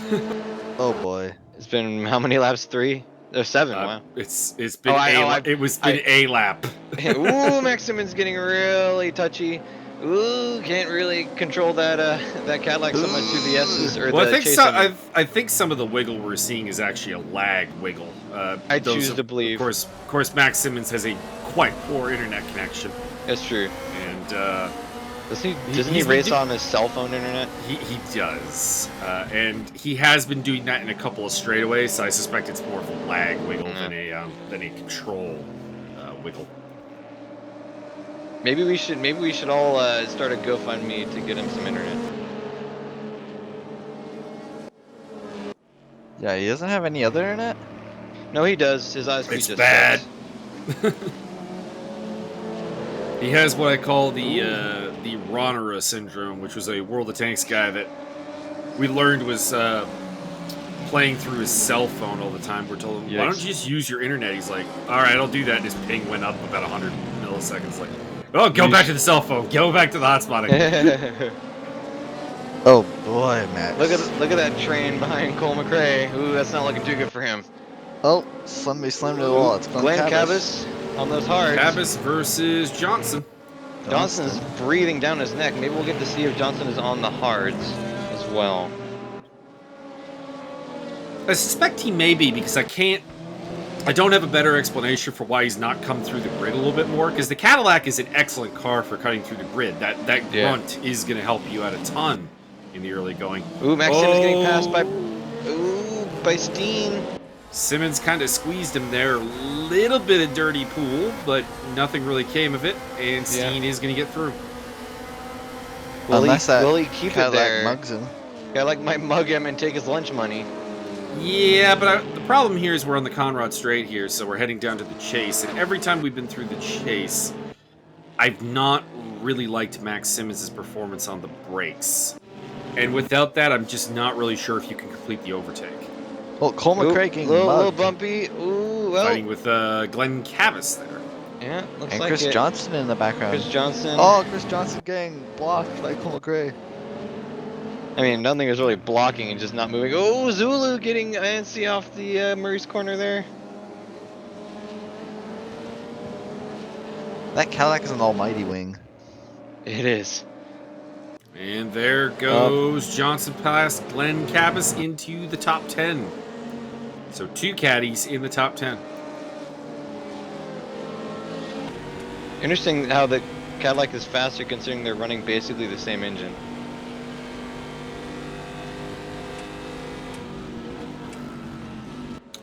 Oh boy. It's been how many laps? 3 or 7? Wow. It's been a lap. Ooh, Max Simmons getting really touchy. Ooh, can't really control that that Cadillac so much through the S's or well, the chasing. I think some of the wiggle we're seeing is actually a lag wiggle. I choose to believe. Of course, Max Simmons has a quite poor internet connection. That's true. And doesn't he race on his cell phone internet? He does, and he has been doing that in a couple of straightaways. So I suspect it's more of a lag wiggle than a control wiggle. Maybe we should all start a GoFundMe to get him some internet. Yeah, he doesn't have any other internet? No, he does. His ISP It's just bad. sucks. He has what I call the Ronera syndrome, which was a World of Tanks guy that we learned was playing through his cell phone all the time. We're told him, why don't you just use your internet? He's like, all right, I'll do that. And his ping went up about 100 milliseconds. Like, oh, go back to the cell phone. Go back to the hotspot again. Oh boy, Max. Look at that train behind Cole McRae. Ooh, that's not looking too good for him. Oh, somebody slammed to the wall. It's Glenn Cabas on those hards. Cabas versus Johnson. Johnson's breathing down his neck. Maybe we'll get to see if Johnson is on the hards as well. I suspect he may be because I don't have a better explanation for why he's not come through the grid a little bit more, because the Cadillac is an excellent car for cutting through the grid. That grunt is going to help you out a ton in the early going. Ooh, Max Simmons getting passed by Steen. Simmons kind of squeezed him there, a little bit of dirty pool, but nothing really came of it, and Steen is going to get through. Will he keep it there? Mugs him. Cadillac might mug him and take his lunch money. Yeah, but the problem here is we're on the Conrad Straight here, so we're heading down to the chase, and every time we've been through the chase, I've not really liked Max Simmons' performance on the brakes. And without that, I'm just not really sure if you can complete the overtake. Well, Cole McRae getting mugged. Little bumpy. Ooh, well. Fighting with Glenn Cabas there. Yeah, looks and like Chris Johnson in the background. Chris Johnson. Oh, Chris Johnson getting blocked by Cole McRae. I mean, nothing was really blocking and just not moving. Oh, Zulu getting antsy off the Murray's corner there. That Cadillac is an almighty wing. It is. And there goes Johnson past Glenn Cabas into the top 10. So 2 caddies in the top 10. Interesting how the Cadillac is faster considering they're running basically the same engine.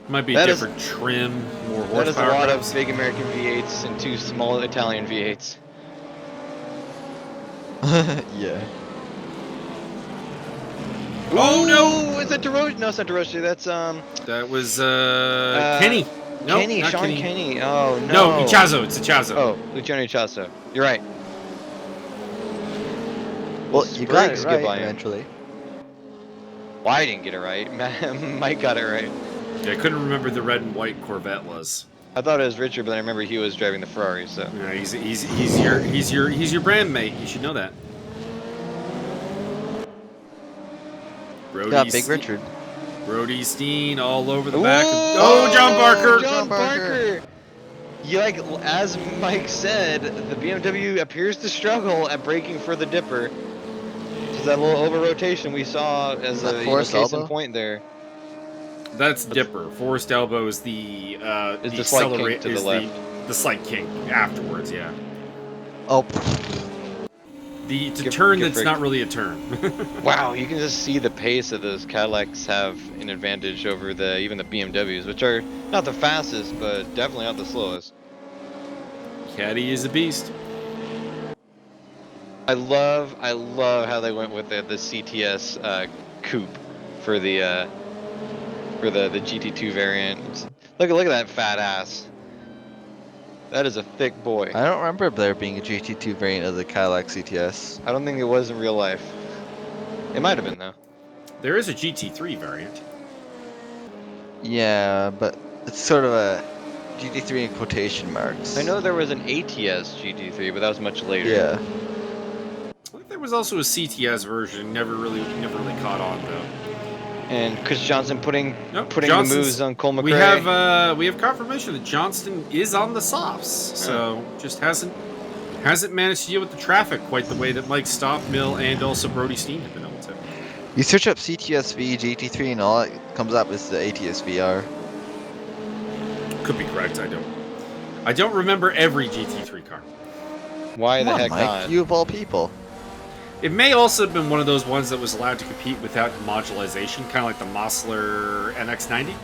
Might be a different trim, more horsepower. That is a lot of big American V8s and 2 small Italian V8s. Yeah. Oh no! Is that DeRoche? No, it's not DeRoche. That's That was Kenny. No, Kenny, not Sean Kenny. Kenny. Oh no. No, Ichazo. It's Ichazo. Oh, Luciano Ichazo. You're right. Well, you got it right eventually. Well, I didn't get it right. Mike got it right. Yeah, I couldn't remember the red and white Corvette was. I thought it was Richard, but I remember he was driving the Ferrari. So yeah, he's your brand mate. You should know that. Yeah, Big Richard. Brody Steen all over the back. Oh, John Barker! John Barker! You like, as Mike said, the BMW appears to struggle at braking for the dipper. was that little over rotation we saw as Is that a Forrest case in Elbow? point there. That's Dipper. Forced elbow is the Is the slight kink accelerate to the is left. the slight kink afterwards. Yeah, Oh, the Get turn that's fricked. not really a turn. Wow, you can just see the pace that those Cadillacs have an advantage over even the BMWs, which are not the fastest, but definitely not the slowest. Caddy is a beast. I love how they went with the CTS coupe for the GT2 variant. Look at that fat ass. That is a thick boy. I don't remember there being a GT2 variant of the Cadillac CTS. I don't think it was in real life. It might have been though. There is a GT3 variant. Yeah, but it's sort of a GT3 in quotation marks. I know there was an ATS GT3, but that was much later. Yeah. I think there was also a CTS version. Never really caught on though. And Chris Johnson putting Nope, the Johnson's- moves on Cole McRae. We have confirmation that Johnston is on the softs, so just hasn't managed to deal with the traffic quite the way that Mike Stockmill and also Brody Steen have been able to. You search up CTSV, GT3, and all that comes up is the ATS-VR. Could be correct. I don't remember every GT3 car. Why Come the on, heck Mike, not? you of all people. It may also have been one of those ones that was allowed to compete without modularization, kind of like the Mossler NX90.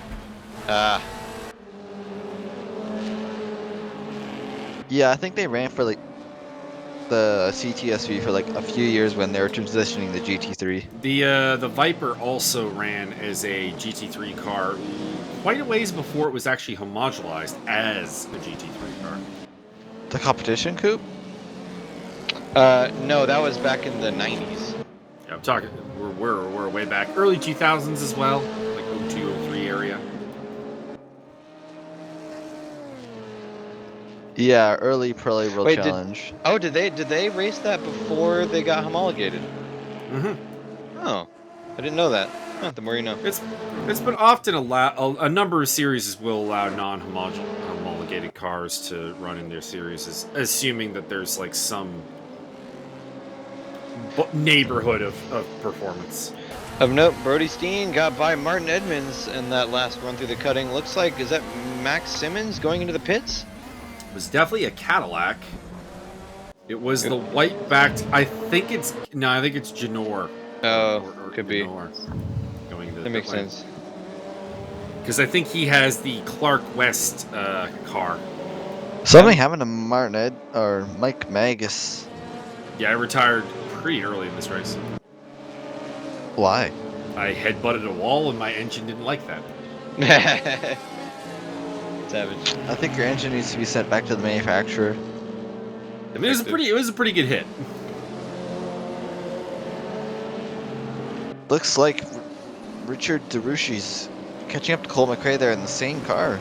Yeah, I think they ran for like the CTSV for like a few years when they were transitioning the GT3. The Viper also ran as a GT3 car quite a ways before it was actually homogenized as a GT3 car. The competition coupe? No, that was back in the 90s. Yeah, I'm talking. We're way back, early 2000s as well, like 02, 03 area. Yeah, early Pro World Wait, Challenge. did they race that before they got homologated? Mm-hmm. Oh, I didn't know that. Huh, the more you know. It's been often a number of series will allow non-homologated cars to run in their series, assuming that there's like some neighborhood of performance. Of note, Brody Steen got by Martin Edmonds in that last run through the cutting. Looks like, is that Max Simmons going into the pits? It was definitely a Cadillac. It was the white-backed. I think it's Janor. Oh, Or could be. Janor going into That makes lane. sense. Because I think he has the Clark West car. Something happened to Martin Ed or Mike Magus. Yeah, I retired pretty early in this race. Why? I headbutted a wall and my engine didn't like that. Savage. I think your engine needs to be sent back to the manufacturer. I mean, it was a pretty good hit. Looks like Richard DeRushi's catching up to Cole McRae there in the same car.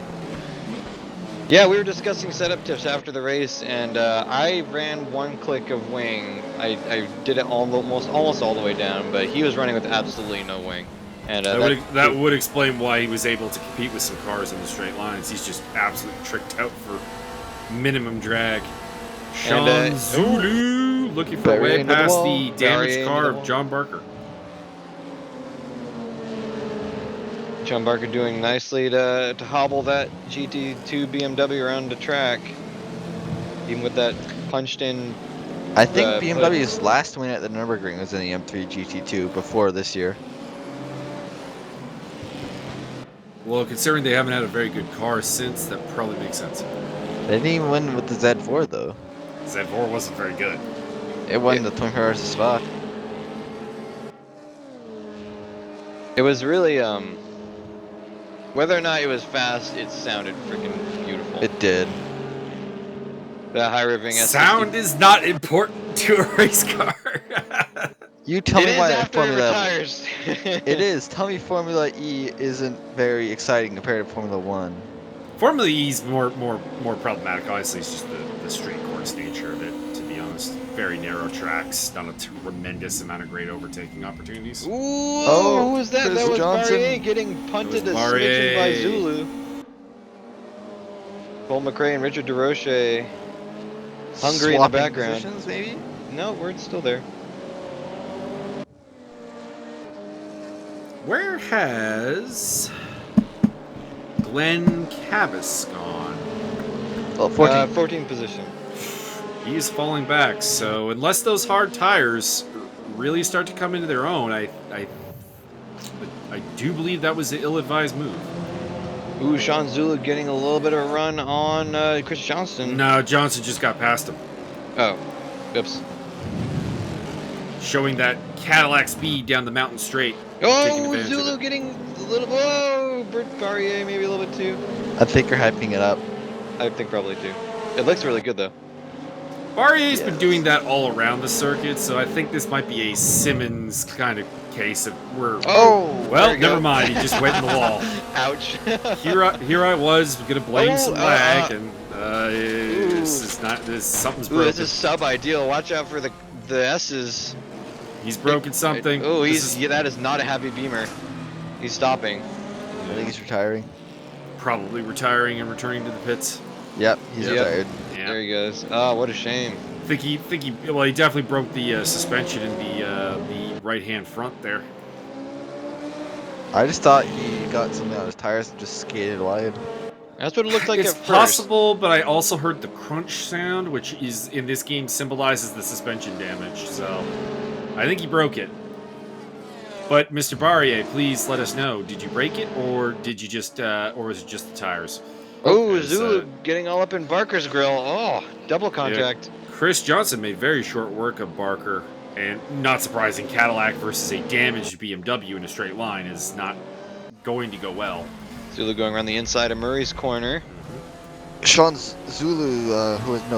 Yeah, we were discussing setup tips after the race, and I ran one click of wing. I did it almost all the way down, but he was running with absolutely no wing. And that would explain why he was able to compete with some cars in the straight lines. He's just absolutely tricked out for minimum drag. Sean Zulu looking for a way into the past wall. the damaged Bury car into the of wall. John Barker. John Barker doing nicely to hobble that GT2 BMW around the track, even with that punched in. I think BMW's last win at the Nürburgring was in the M3 GT2 before this year. Well, considering they haven't had a very good car since, that probably makes sense. They didn't even win with the Z4 though. Z4 wasn't very good. It won the 24 Hours of Spa. It was really whether or not it was fast, it sounded freaking beautiful. It did. The high revving Sound is not important to a race car. You tell It me is why after it Formula retires. It is. Tell me Formula E isn't very exciting compared to Formula 1. Formula E is more problematic. Obviously, it's just the straight course nature of it, to be honest. Very narrow tracks, not a tremendous amount of great overtaking opportunities. Ooh, who was that? Chris That was Johnson. Barrier getting punted a It was smidgen by Barrier. Zulu. Cole McRae and Richard DeRoche. Hungry in the Swapping background. positions, maybe? No, we're still there. Where has Glenn Cabas gone? Well, 14. 14th position. He's falling back, so unless those hard tires really start to come into their own, I do believe that was an ill-advised move. Ooh, Sean Zulu getting a little bit of a run on Chris Johnston. No, Johnson just got past him, Oh, oops. showing that Cadillac speed down the mountain straight. Taking Oh, advantage of Zulu it. getting a little. Whoa, Bert Barrier maybe a little bit too. I think you're hyping it up. I think probably too. It looks really good though. Barrier's been Yes. doing that all around the circuit, so I think this might be a Simmons kind of case of where. Oh, Well, there you go. never mind. He just went in the wall. Ouch. Here I was gonna blame Oh, some lag, and this is not. Something's Ooh, broken. this is sub-ideal. Watch out for the S's. He's broken something. Oh, This is that is not a happy beamer. He's stopping. I think he's retiring. probably retiring and returning to the pits. Yep, he's Yep. retired. Yeah. There he goes. Oh, what a shame. He well, he definitely broke the suspension in the right-hand front there. I just thought he got something on his tires and just skated wide. That's what it looked like It's at first. possible, but I also heard the crunch sound, which is in this game symbolizes the suspension damage. So I think he broke it. But Mr. Barrier, please let us know. Did you break it, or did you just, or was it just the tires? Oh, As, Zulu getting all up in Barker's grill. Oh, double contact. Chris Johnson made very short work of Barker, and not surprising, Cadillac versus a damaged BMW in a straight line is not going to go well. Zulu going around the inside of Murray's corner. Sean Zulu,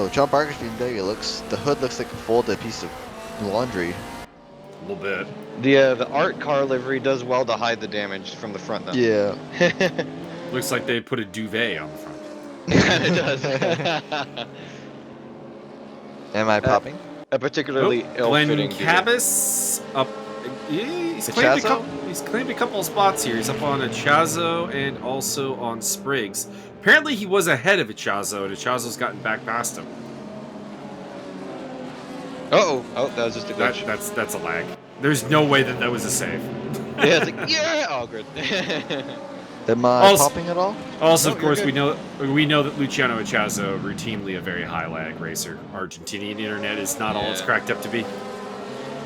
John Barker's BMW the hood looks like a folded piece of laundry. A little bit. The art car livery does well to hide the damage from the front though. Yeah. Looks like they put a duvet on the front. It does. Am I popping? A particularly Glenn ill-fitting duvet. Cabas up. Yeah, he's claimed a couple of spots here. He's up on Echazo and also on Spriggs. Apparently, he was ahead of Echazo, and Echazo's gotten back past him. Uh-oh. Oh, that was just a glitch. That's a lag. There's no way that was a save. Yeah, it's like, yeah! Oh, good. Am I Also- popping at all? Also, Oh, of you're course, good. we know that Luciano Echazo routinely a very high lag racer. Argentinian internet is not all it's Yeah. cracked up to be.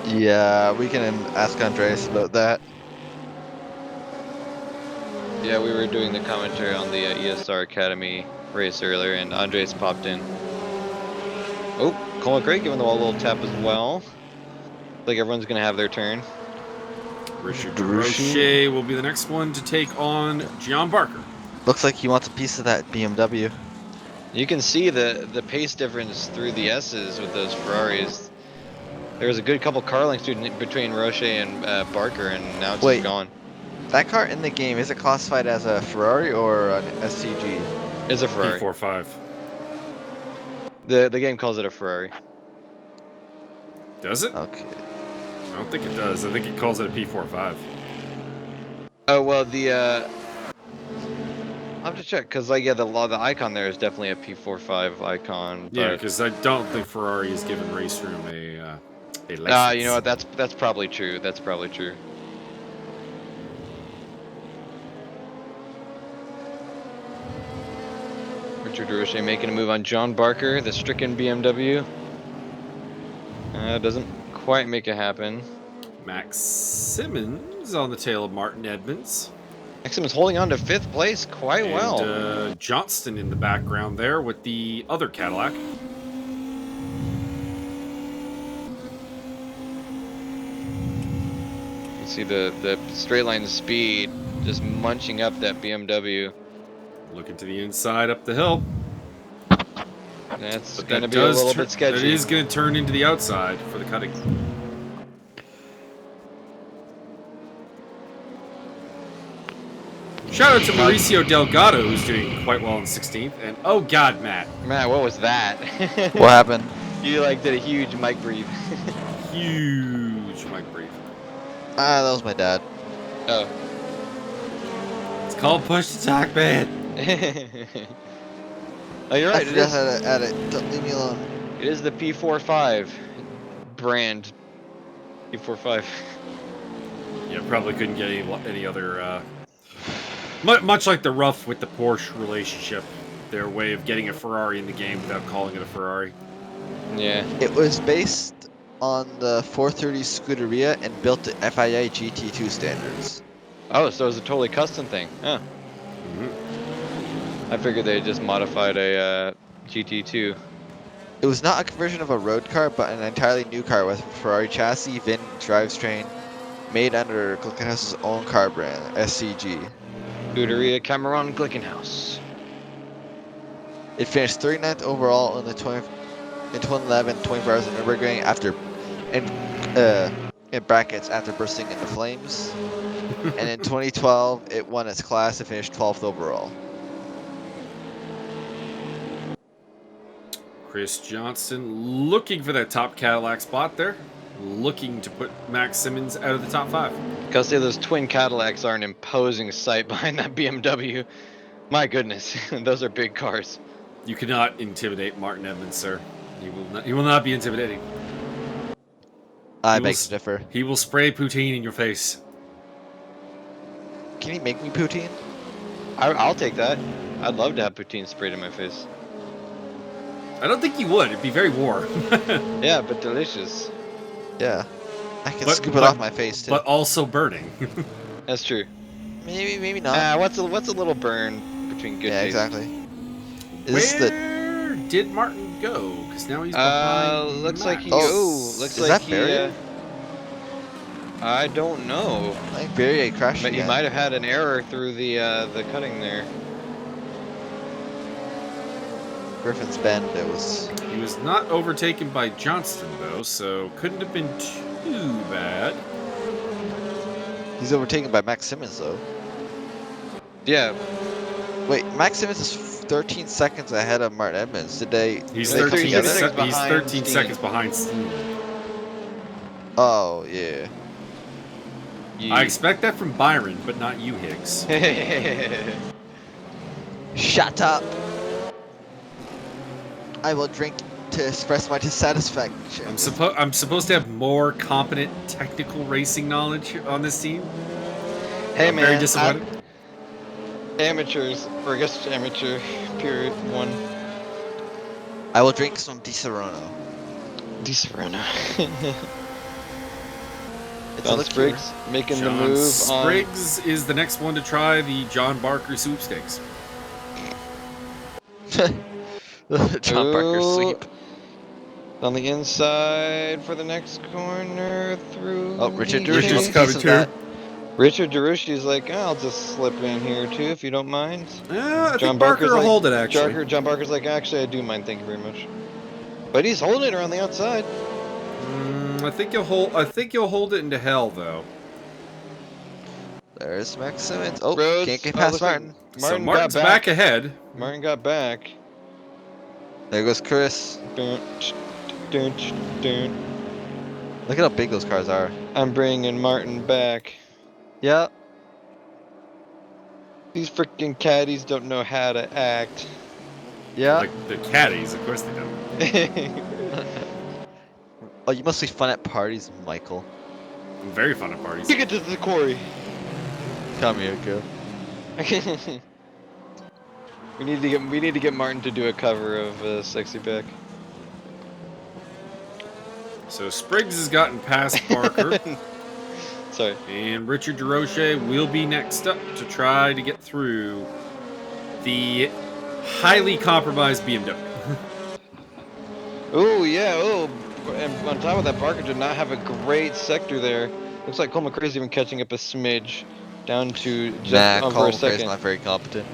Yeah, we can ask Andreas about that. Yeah, we were doing the commentary on the ESR Academy race earlier, and Andres popped in. Oh, Colin McRae giving the wall a little tap as well. Like everyone's gonna have their turn. Richard Deruchy. Roche will be the next one to take on John Barker. Looks like he wants a piece of that BMW. You can see the pace difference through the S's with those Ferraris. There was a good couple car lengths between Roche and Barker, and now it's Wait. just gone. That car in the game, is it classified as a Ferrari or an SCG? It's a Ferrari. P45. The game calls it a Ferrari. Does it? Okay. I don't think it does. I think it calls it a P45. Oh well, I'll have to check because like yeah, the icon there is definitely a P45 icon. Yeah, But, because I don't think Ferrari has given Race Room a license. you know what? That's probably true. That's probably true. Richard Roche making a move on John Barker, the stricken BMW. Doesn't quite make it happen. Max Simmons on the tail of Martin Edmonds. Maxim is holding on to 5th place quite well. And Johnston in the background there with the other Cadillac. You see the straight line speed just munching up that BMW. Looking to the inside up the hill. That's But going to that be a does little tur- bit sketchy. That is going to turn into the outside for the cutting. Shout out to Mauricio Delgado, who's doing quite well in 16th. And oh god, Matt. Matt, what was that? What happened? You like did a huge mic breathe. Huge mic brief. Ah, that was my dad. Oh. It's called Push to Talk, man. Oh, you're right. I It forgot is, how to add it. Don't leave me alone. it is the P45 brand. P45. Yeah, probably couldn't get any other. Much like the rough with the Porsche relationship, their way of getting a Ferrari in the game without calling it a Ferrari. Yeah. It was based on the 430 Scuderia and built to FIA GT2 standards. Oh, so it was a totally custom thing. Huh. I figured they just modified a GT2. It was not a conversion of a road car, but an entirely new car with Ferrari chassis, VIN, drivetrain, made under Glickenhaus's own car brand, SCG. Scuderia Cameron Glickenhaus. It finished 39th overall in 2011 24 Hours of Nürburgring after, in brackets, after bursting into flames. And in 2012, it won its class and finished 12th overall. Chris Johnston looking for that top Cadillac spot there. Looking to put Max Simmons out of the top 5. Gotta say, those twin Cadillacs are an imposing sight behind that BMW. My goodness, those are big cars. You cannot intimidate Martin Edmonds, sir. He will not be intimidating. I He will beg to differ. He will spray poutine in your face. Can he make me poutine? I'll take that. I'd love to have poutine sprayed in my face. I don't think you would. It'd be very warm. Yeah, but delicious. Yeah. I can But- scoop but- it off my face too. but also burning. That's true. Maybe not. What's a little burn between good Yeah, taste? exactly. Is this the Where did Martin go? Because now he's behind. Looks like he. Max. Oh, looks is like that he. Barrier? I don't know. I think Barrier crashed But he again. might have had an error through the cutting there. Griffin's Bend. It was. He was not overtaken by Johnston, though, so couldn't have been too bad. He's overtaken by Max Simmons though. Yeah, Wait, Max Simmons is 13 seconds ahead of Martin Edmonds. Did they? He's did they come 13, together? seconds he's behind 13 Steen. seconds behind Steen. Oh yeah. I expect that from Byron, but not you, Higgs. Shut up. I will drink to express my dissatisfaction. I'm supposed to have more competent technical racing knowledge on this team. Hey I'm man, very disappointed. amateurs, or I guess amateur, period one. I will drink some Di Serono. Disperona. It's a John liqueur. Spriggs making the John move Spriggs is the next one to try the John Barker sweepstakes. John Barker Ooh. sweep. on the inside for the next corner through. Oh, Richard the Durushi's Richard's gate. coming piece of too. that. Richard Durushi's like, I'll just slip in here too if you don't mind. I John think Barker will like- hold it, actually. John Barker's like, actually, I do mind. Thank you very much. But he's holding it around the outside. I think you'll hold it into hell, though. There's Max Simmons. Oh, Rhodes- can't get oh, past looks like Martin. So Martin Martin's got back ahead. Martin got back. There goes Chris. Dun, dun, dun. Look at how big those cars are. I'm bringing Martin back. Yeah. These freaking caddies don't know how to act. Yeah. Like the caddies, of course they don't. Oh, you must be fun at parties, Michael. I'm very fun at parties. Take it to the quarry. Come here, girl. we need to get Martin to do a cover of Sexy Back. So Spriggs has gotten past Barker, Sorry. and Richard DeRoche will be next up to try to get through the highly compromised BMW. Oh yeah. Oh, and on top of that, Barker did not have a great sector there. Looks like Cole McRae's even catching up a smidge, down to just Nah, over Cole a McRae's second. not very competent.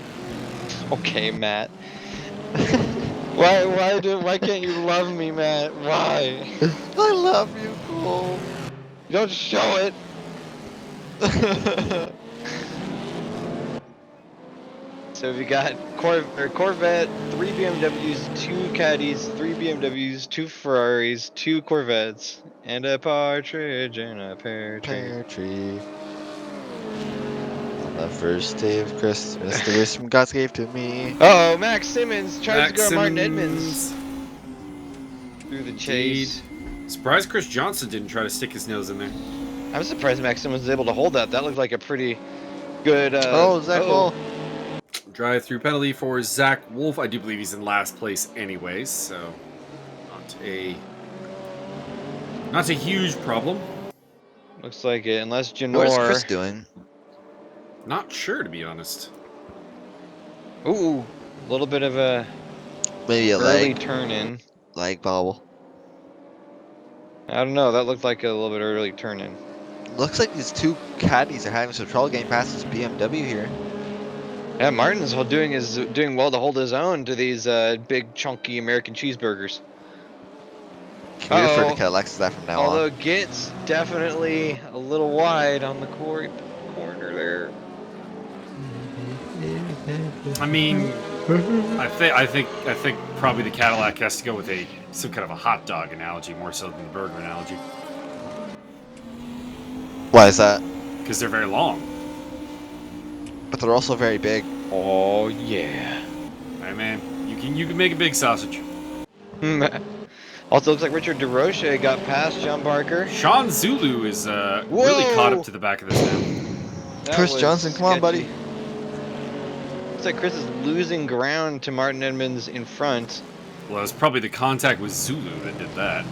Okay, Matt. Why can't you love me, Matt? Why? I love you, Cole. You don't show it. So we got Corvette, 3 BMWs, 2 Caddies, 3 BMWs, 2 Ferraris, 2 Corvettes, and a partridge in a pear tree. Pear tree. On the first day of Christmas, the wish from God gave to me. Oh, Max Simmons tries to Max go Martin Simmons. Edmonds through the chase. Surprised Chris Johnson didn't try to stick his nose in there. I'm surprised Maxim was able to hold that. That looked like a pretty good. Oh, Zach Wolf. Drive-through penalty for Zach Wolf. I do believe he's in last place anyways, so not a huge problem. Looks like it, unless What is Chris Janor. doing? Not sure, to be honest. Ooh, a little bit of a Maybe a early leg turn in. bobble. I don't know. That looked like a little bit early turn in. Looks like these two caddies are having some trouble getting past this BMW here. Yeah, Martin's doing well to hold his own to these big chunky American cheeseburgers. Can we refer to Cadillacs as that from now Although on? Git's definitely a little wide on the corner there. I mean, I think probably the Cadillac has to go with some kind of a hot dog analogy more so than the burger analogy, Why is that? because they're very long. But they're also very big. Oh yeah. Hey man, you can make a big sausage. Also looks like Richard DeRoche got past John Barker. Sean Zulu is really caught up to the back of this now. That Chris was Johnson, come on, buddy. sketchy. Looks like Chris is losing ground to Martin Edmonds in front. Well, it was probably the contact with Zulu that did that.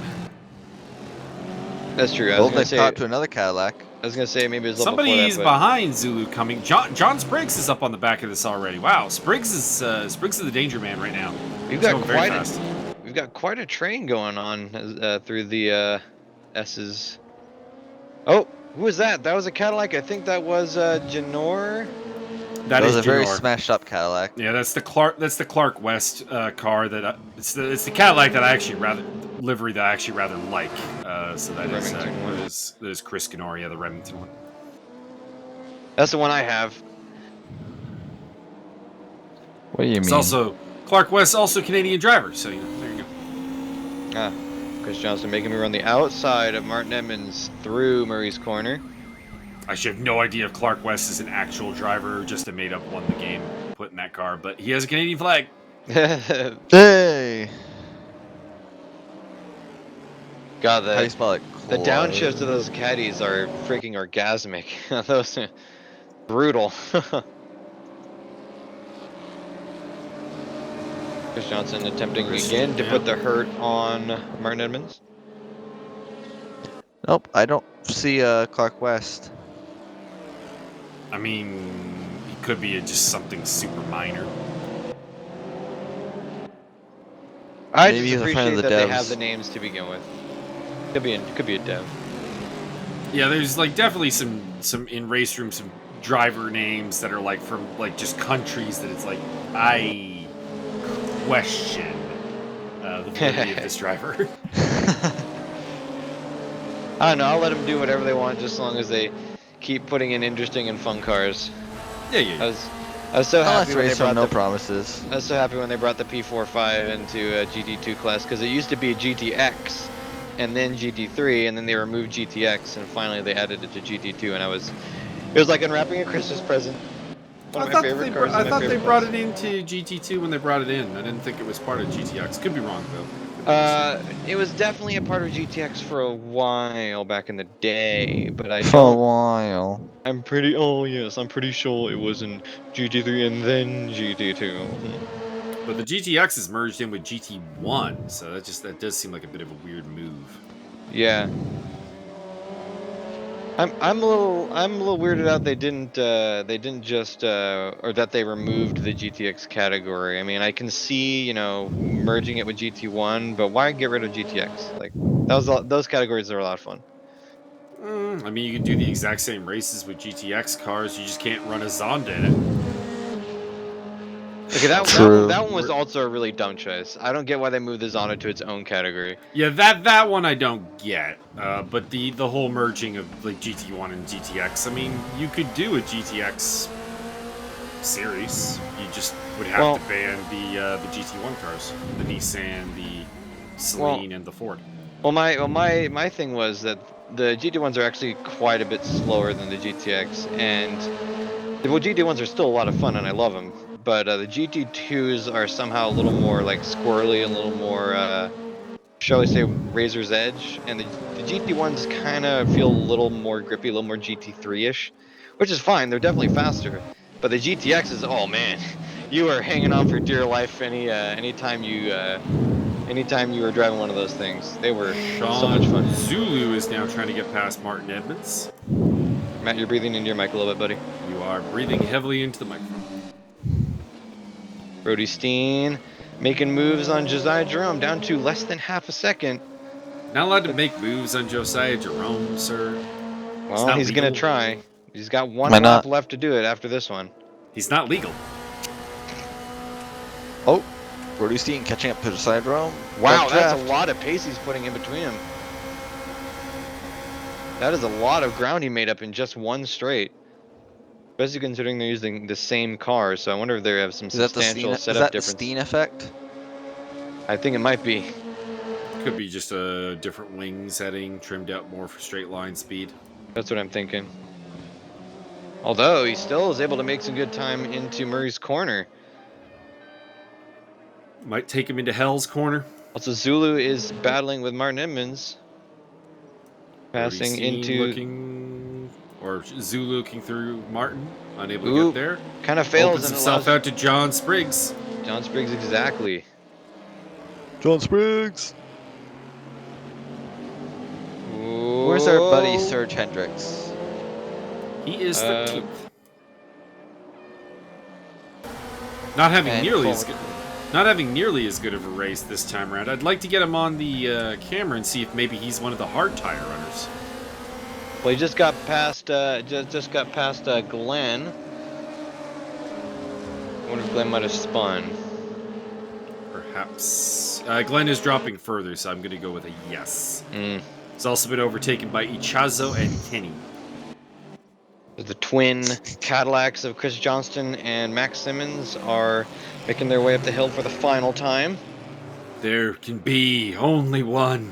That's true. I Well, was gonna they've say. caught to another Cadillac. I was gonna say maybe it was a little before Somebody's that, but behind Zulu coming. John Spriggs is up on the back of this already. Wow, Spriggs is the danger man right now. we've He's got going very quite fast. we've got quite a train going on through the S's. Oh, who was that? That was a Cadillac. I think that was Janor. That was is a very Janor. smashed up Cadillac. Yeah, that's the Clark West car that it's the Cadillac that I actually rather like. So that Remington one. that is Chris Canoria, the Remington one. That's the one I have. What do you It's mean? also Clark West, also Canadian driver. So you know, there you go. Ah, Chris Johnson making me run the outside of Martin Edmonds through Murray's corner. I should have no idea if Clark West is an actual driver or just a made up one the game put in that car, but he has a Canadian flag. Hey! God, How do you spell it? the downshifts of those caddies are freaking orgasmic. Those are brutal. Chris Johnson attempting again to put the hurt on Martin Edmonds. Nope, I don't see Clark West. I mean, he could be just something super minor. I Maybe just he's a friend of appreciate the that they have devs. the names to begin with. Could be a dev. Yeah, there's like definitely some in race room some driver names that are like from like just countries that it's like I question the validity of this driver. I don't know. I'll let them do whatever they want, just as long as they keep putting in interesting and fun cars. Yeah. I was so happy when they race brought from no the promises. I was so happy when they brought the P45 into a GT2 class, because it used to be a GTX and then GT3 and then they removed GTX and finally they added it to GT2 and it was like unwrapping a Christmas present. One of my favorite cars. I thought they brought it into GT2 when they brought it in. I didn't think it was part of GTX. Could be wrong though. It was definitely a part of GTX for a while back in the day, but I For a don't. while. I'm pretty. Oh yes, I'm pretty sure it was in GT3 and then GT2. But the GTX is merged in with GT1, so that does seem like a bit of a weird move. Yeah. I'm a little weirded out they didn't just or that they removed the GTX category. I mean, I can see, you know, merging it with GT1, but why get rid of GTX? Like those categories are a lot of fun. I mean, you can do the exact same races with GTX cars. You just can't run a Zonda in it. Okay, True. that one was also a really dumb choice. I don't get why they moved the Zonda to its own category. Yeah, that one I don't get. But the whole merging of like GT1 and GTX. I mean, you could do a GTX series. You just would have to ban the GT1 cars, the Nissan, the Celine, and the Ford. Well, my thing was that the GT1s are actually quite a bit slower than the GTX, and the GT1s are still a lot of fun, and I love them. But the GT2s are somehow a little more like squirrely, a little more, shall we say, razor's edge, and the GT1s kind of feel a little more grippy, a little more GT3-ish, which is fine. They're definitely faster. But the GTXs, oh man, you are hanging on for dear life anytime you were driving one of those things. They were so much Sean fun. Zulu is now trying to get past Martin Edmonds. Matt, you're breathing into your mic a little bit, buddy. You are breathing heavily into the microphone. Brody Steen making moves on Josiah Jerome down to less than half a second. Not allowed to make moves on Josiah Jerome, sir. Well, he's going to try. He's got one Why lap not? left to do it after this one. He's not legal. Oh, Brody Steen catching up to the side row. Wow, that's a lot of pace he's putting in between him. That is a lot of ground he made up in just one straight. Especially considering they're using the same car, so I wonder if they have some substantial setup is that difference. the Steen effect? I think it might be. Could be just a different wing setting, trimmed out more for straight line speed. That's what I'm thinking. Although he still is able to make some good time into Murray's corner. Might take him into Hell's corner. Also, Zulu is battling with Martin Edmonds. Passing Brody Steen into... looking, or Zulu looking through Martin, unable to Ooh, get there. kind of fails Opens and himself allows... out to John Spriggs. John Spriggs, exactly. John Spriggs. Whoa. Where's our buddy Serge Hendricks? He is 13th. Not having And nearly Cole as good. Not having nearly as good of a race this time around. I'd like to get him on the camera and see if maybe he's one of the hard tire runners. Well, he just got past just got past Glenn. I wonder if Glenn might have spun. Perhaps. Glenn is dropping further, so I'm going to go with a yes. Mm. He's also been overtaken by Ichazo and Kenny. The twin Cadillacs of Chris Johnston and Max Simmons are making their way up the hill for the final time. There can be only one.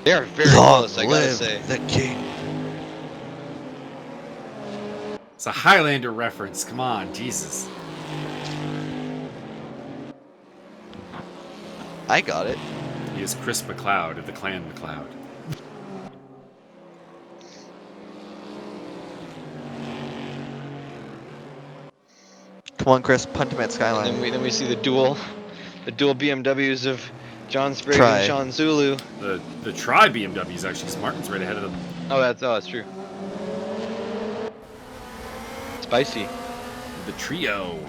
They are very close, I gotta say. The king. It's a Highlander reference. Come on, Jesus. I got it. He is Chris McLeod of the Clan McLeod. Come on, Chris, punt him at And Skyline. then we see the dual BMWs of John Spriggs Try. and Sean Zulu. The Tri BMWs actually, because Martin's right ahead of them. Oh, that's true. Spicy. The trio.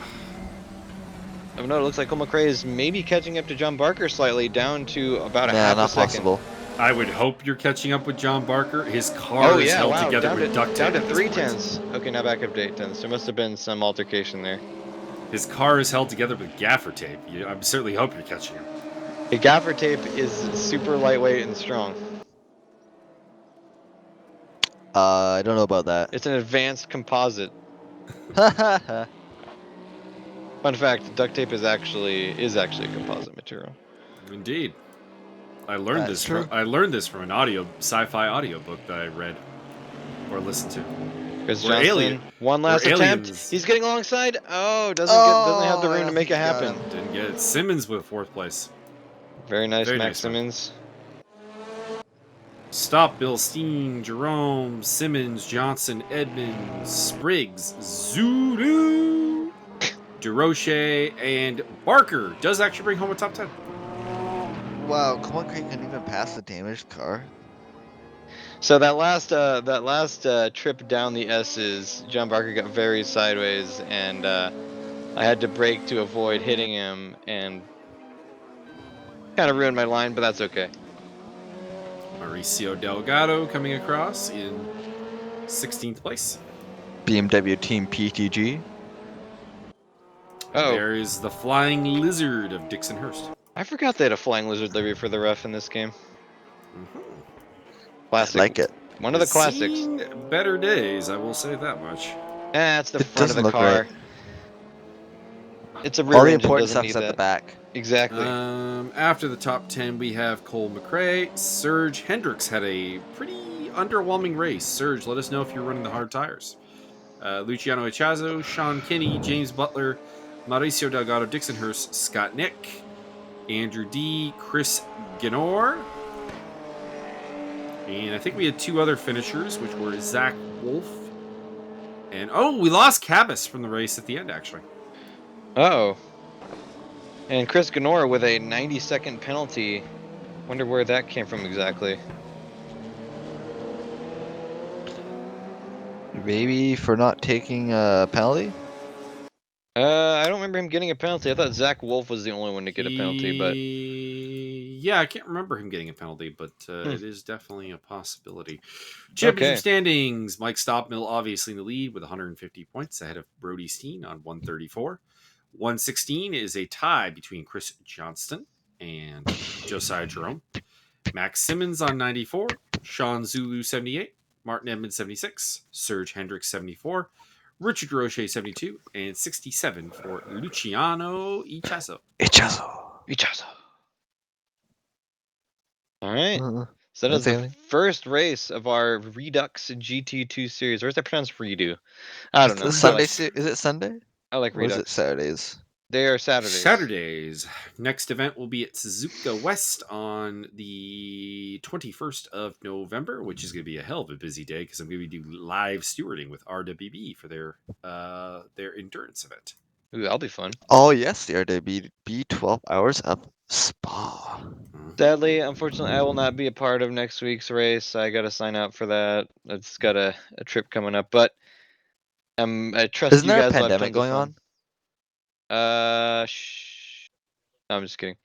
Oh no, it looks like Cole McRae is maybe catching up to John Barker slightly, down to about a Nah, half a not second. possible. I would hope you're catching up with John Barker. His car is held together with duct tape. down to at this 3 point. tenths. Okay, now back up to 8 tenths. There must have been some altercation there. His car is held together with gaffer tape. I certainly hope you're catching him. The gaffer tape is super lightweight and strong. I don't know about that. It's an advanced composite. Fun fact: duct tape is actually a composite material. Indeed. I learned That's this. true. I learned this from an sci-fi audiobook that I read or listened to. Chris We're Johnston, alien. one last We're attempt. aliens. He's getting alongside. Oh, doesn't have the room to make it got happen. him. Didn't get it. Simmons with 4th place. Very nice, Very Max nice one. Simmons. Stop Bill Steen, Jerome, Simmons, Johnson, Edmonds, Spriggs, Zulu, DeRoche, and Barker does actually bring home a top 10. Wow, come on, Craig couldn't even pass the damaged car. So that last trip down the S's, John Barker got very sideways, and I had to brake to avoid hitting him, and kind of ruined my line, but that's okay. Mauricio Delgado coming across in 16th place. BMW Team PTG. Oh, There is the Flying Lizard of Dixonhurst. I forgot they had a flying lizard livery for the ref in this game. Mhm. Classic. Like it. One of the classics. Seen better days, I will say that much. That's the It front of doesn't the look car. right. It's a rear All the engine, important doesn't stuff's need at the that. back. Exactly. After the top 10, we have Cole McRae. Serge Hendricks had a pretty underwhelming race. Serge, let us know if you're running the hard tires. Luciano Ichazo, Sean Kinney, James Butler, Mauricio Delgado, Dixonhurst, Scott Nick, Andrew D, Chris Ginor, And I think we had 2 other finishers, which were Zach Wolf and we lost Cabas from the race at the end, actually. Oh. And Chris Ganora with a 90-second penalty. Wonder where that came from exactly. Maybe for not taking a penalty? I don't remember him getting a penalty. I thought Zach Wolf was the only one to get a penalty, but Yeah, I can't remember him getting a penalty, but it is definitely a possibility. Championship Okay. standings: Mike Stopmill obviously in the lead with 150 points ahead of Brody Steen on 134. 116 is a tie between Chris Johnston and Josiah Jerome. Max Simmons on 94, Sean Zulu 78, Martin Edmonds 76, Serge Hendricks 74, Richard Roche 72, and 67 for Luciano Ichazo. Ichazo. All right. Uh, So that is the Anthony? first race of our Redux GT2 series. Or is that pronounced Redo? I don't know. Sunday, is it Sunday? I like Or is it Redux. Saturdays? They are Saturdays. Saturdays. Next event will be at Suzuka West on the 21st of November, which is going to be a hell of a busy day because I'm going to be doing live stewarding with RWB for their endurance event. Ooh, that'll be fun. Oh yes, the RWB 12 hours up Spa. Sadly, unfortunately, I will not be a part of next week's race. I got to sign up for that. It's got a trip coming up, but I trust Isn't you there a guys will have pandemic tons of going fun. on? No, I'm just kidding.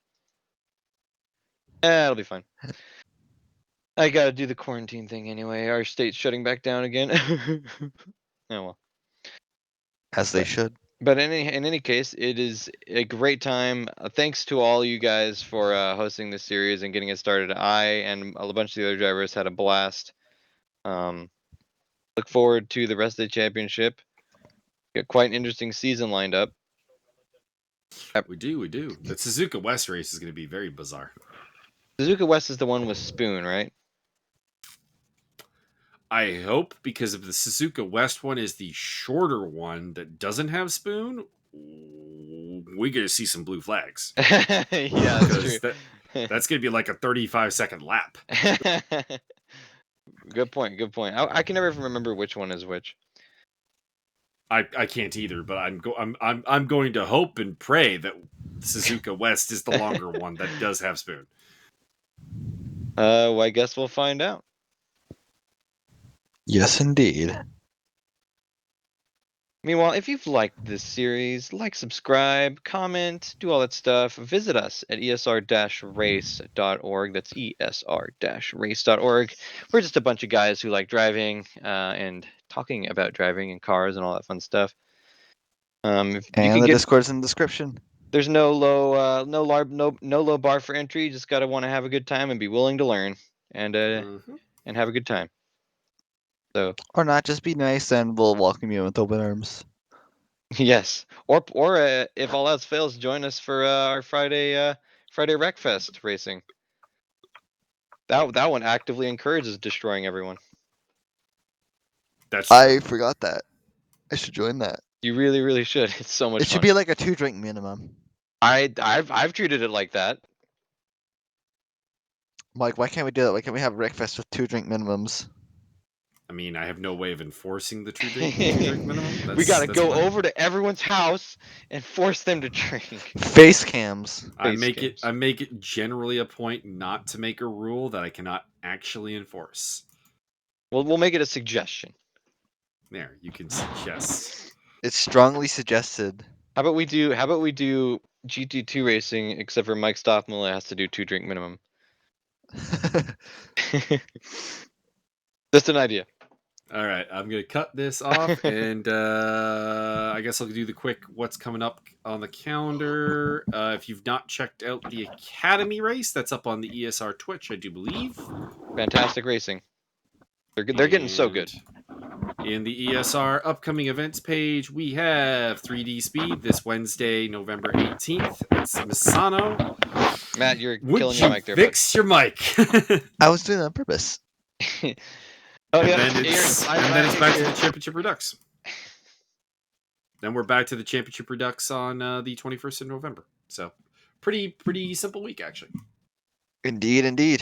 It'll be fine. I gotta do the quarantine thing anyway. Our state's shutting back down again. Oh well. As they should. But in any case, it is a great time. Thanks to all you guys for hosting this series and getting it started. I and a bunch of the other drivers had a blast. Look forward to the rest of the championship. Got quite an interesting season lined up. We do. The Suzuka West race is going to be very bizarre. Suzuka West is the one with Spoon, right? I hope, because if the Suzuka West one is the shorter one that doesn't have Spoon, we're going to see some blue flags. Yeah, that's true. That's going to be like a 35-second lap. Good point. I can never remember which one is which. I can't either, but I'm going to hope and pray that Suzuka West is the longer one that does have Spoon. Well, I guess we'll find out. Yes, indeed. Meanwhile, if you've liked this series, like, subscribe, comment, do all that stuff. Visit us at esr-race.org. That's esr-race.org. We're just a bunch of guys who like driving and talking about driving and cars and all that fun stuff. And the Discord's in the description. There's no low bar for entry. You just gotta want to have a good time and be willing to learn and have a good time. So, or not, just be nice and we'll welcome you with open arms. Yes, or if all else fails, join us for our Friday Wreckfest racing. That one actively encourages destroying everyone. That's true. I forgot that. I should join that. You really should. It's so much It fun. should be like a 2-drink minimum. I've treated it like that. Mike, why can't we do that? Why can't we have Wreckfest with 2-drink minimums? I mean, I have no way of enforcing the two-drink minimum. We gotta go fine. over to everyone's house and force them to drink. Face cams. I make it generally a point not to make a rule that I cannot actually enforce. Well, we'll make it a suggestion. There, you can suggest. It's strongly suggested. How about we do GT2 racing, except for Mike Stoffmiller has to do 2-drink minimum. Just an idea. All right, I'm going to cut this off, and I guess I'll do the quick what's coming up on the calendar. If you've not checked out the Academy race, that's up on the ESR Twitch, I do believe. Fantastic racing. They're getting so good. In the ESR upcoming events page, we have 3D Speed this Wednesday, November 18th. It's Misano. Matt, you're Would killing you your mic there. fix your mic? I was doing that on purpose. And then it's back to the Championship Redux. Then we're back to the Championship Redux on the 21st of November. So pretty simple week, actually. Indeed.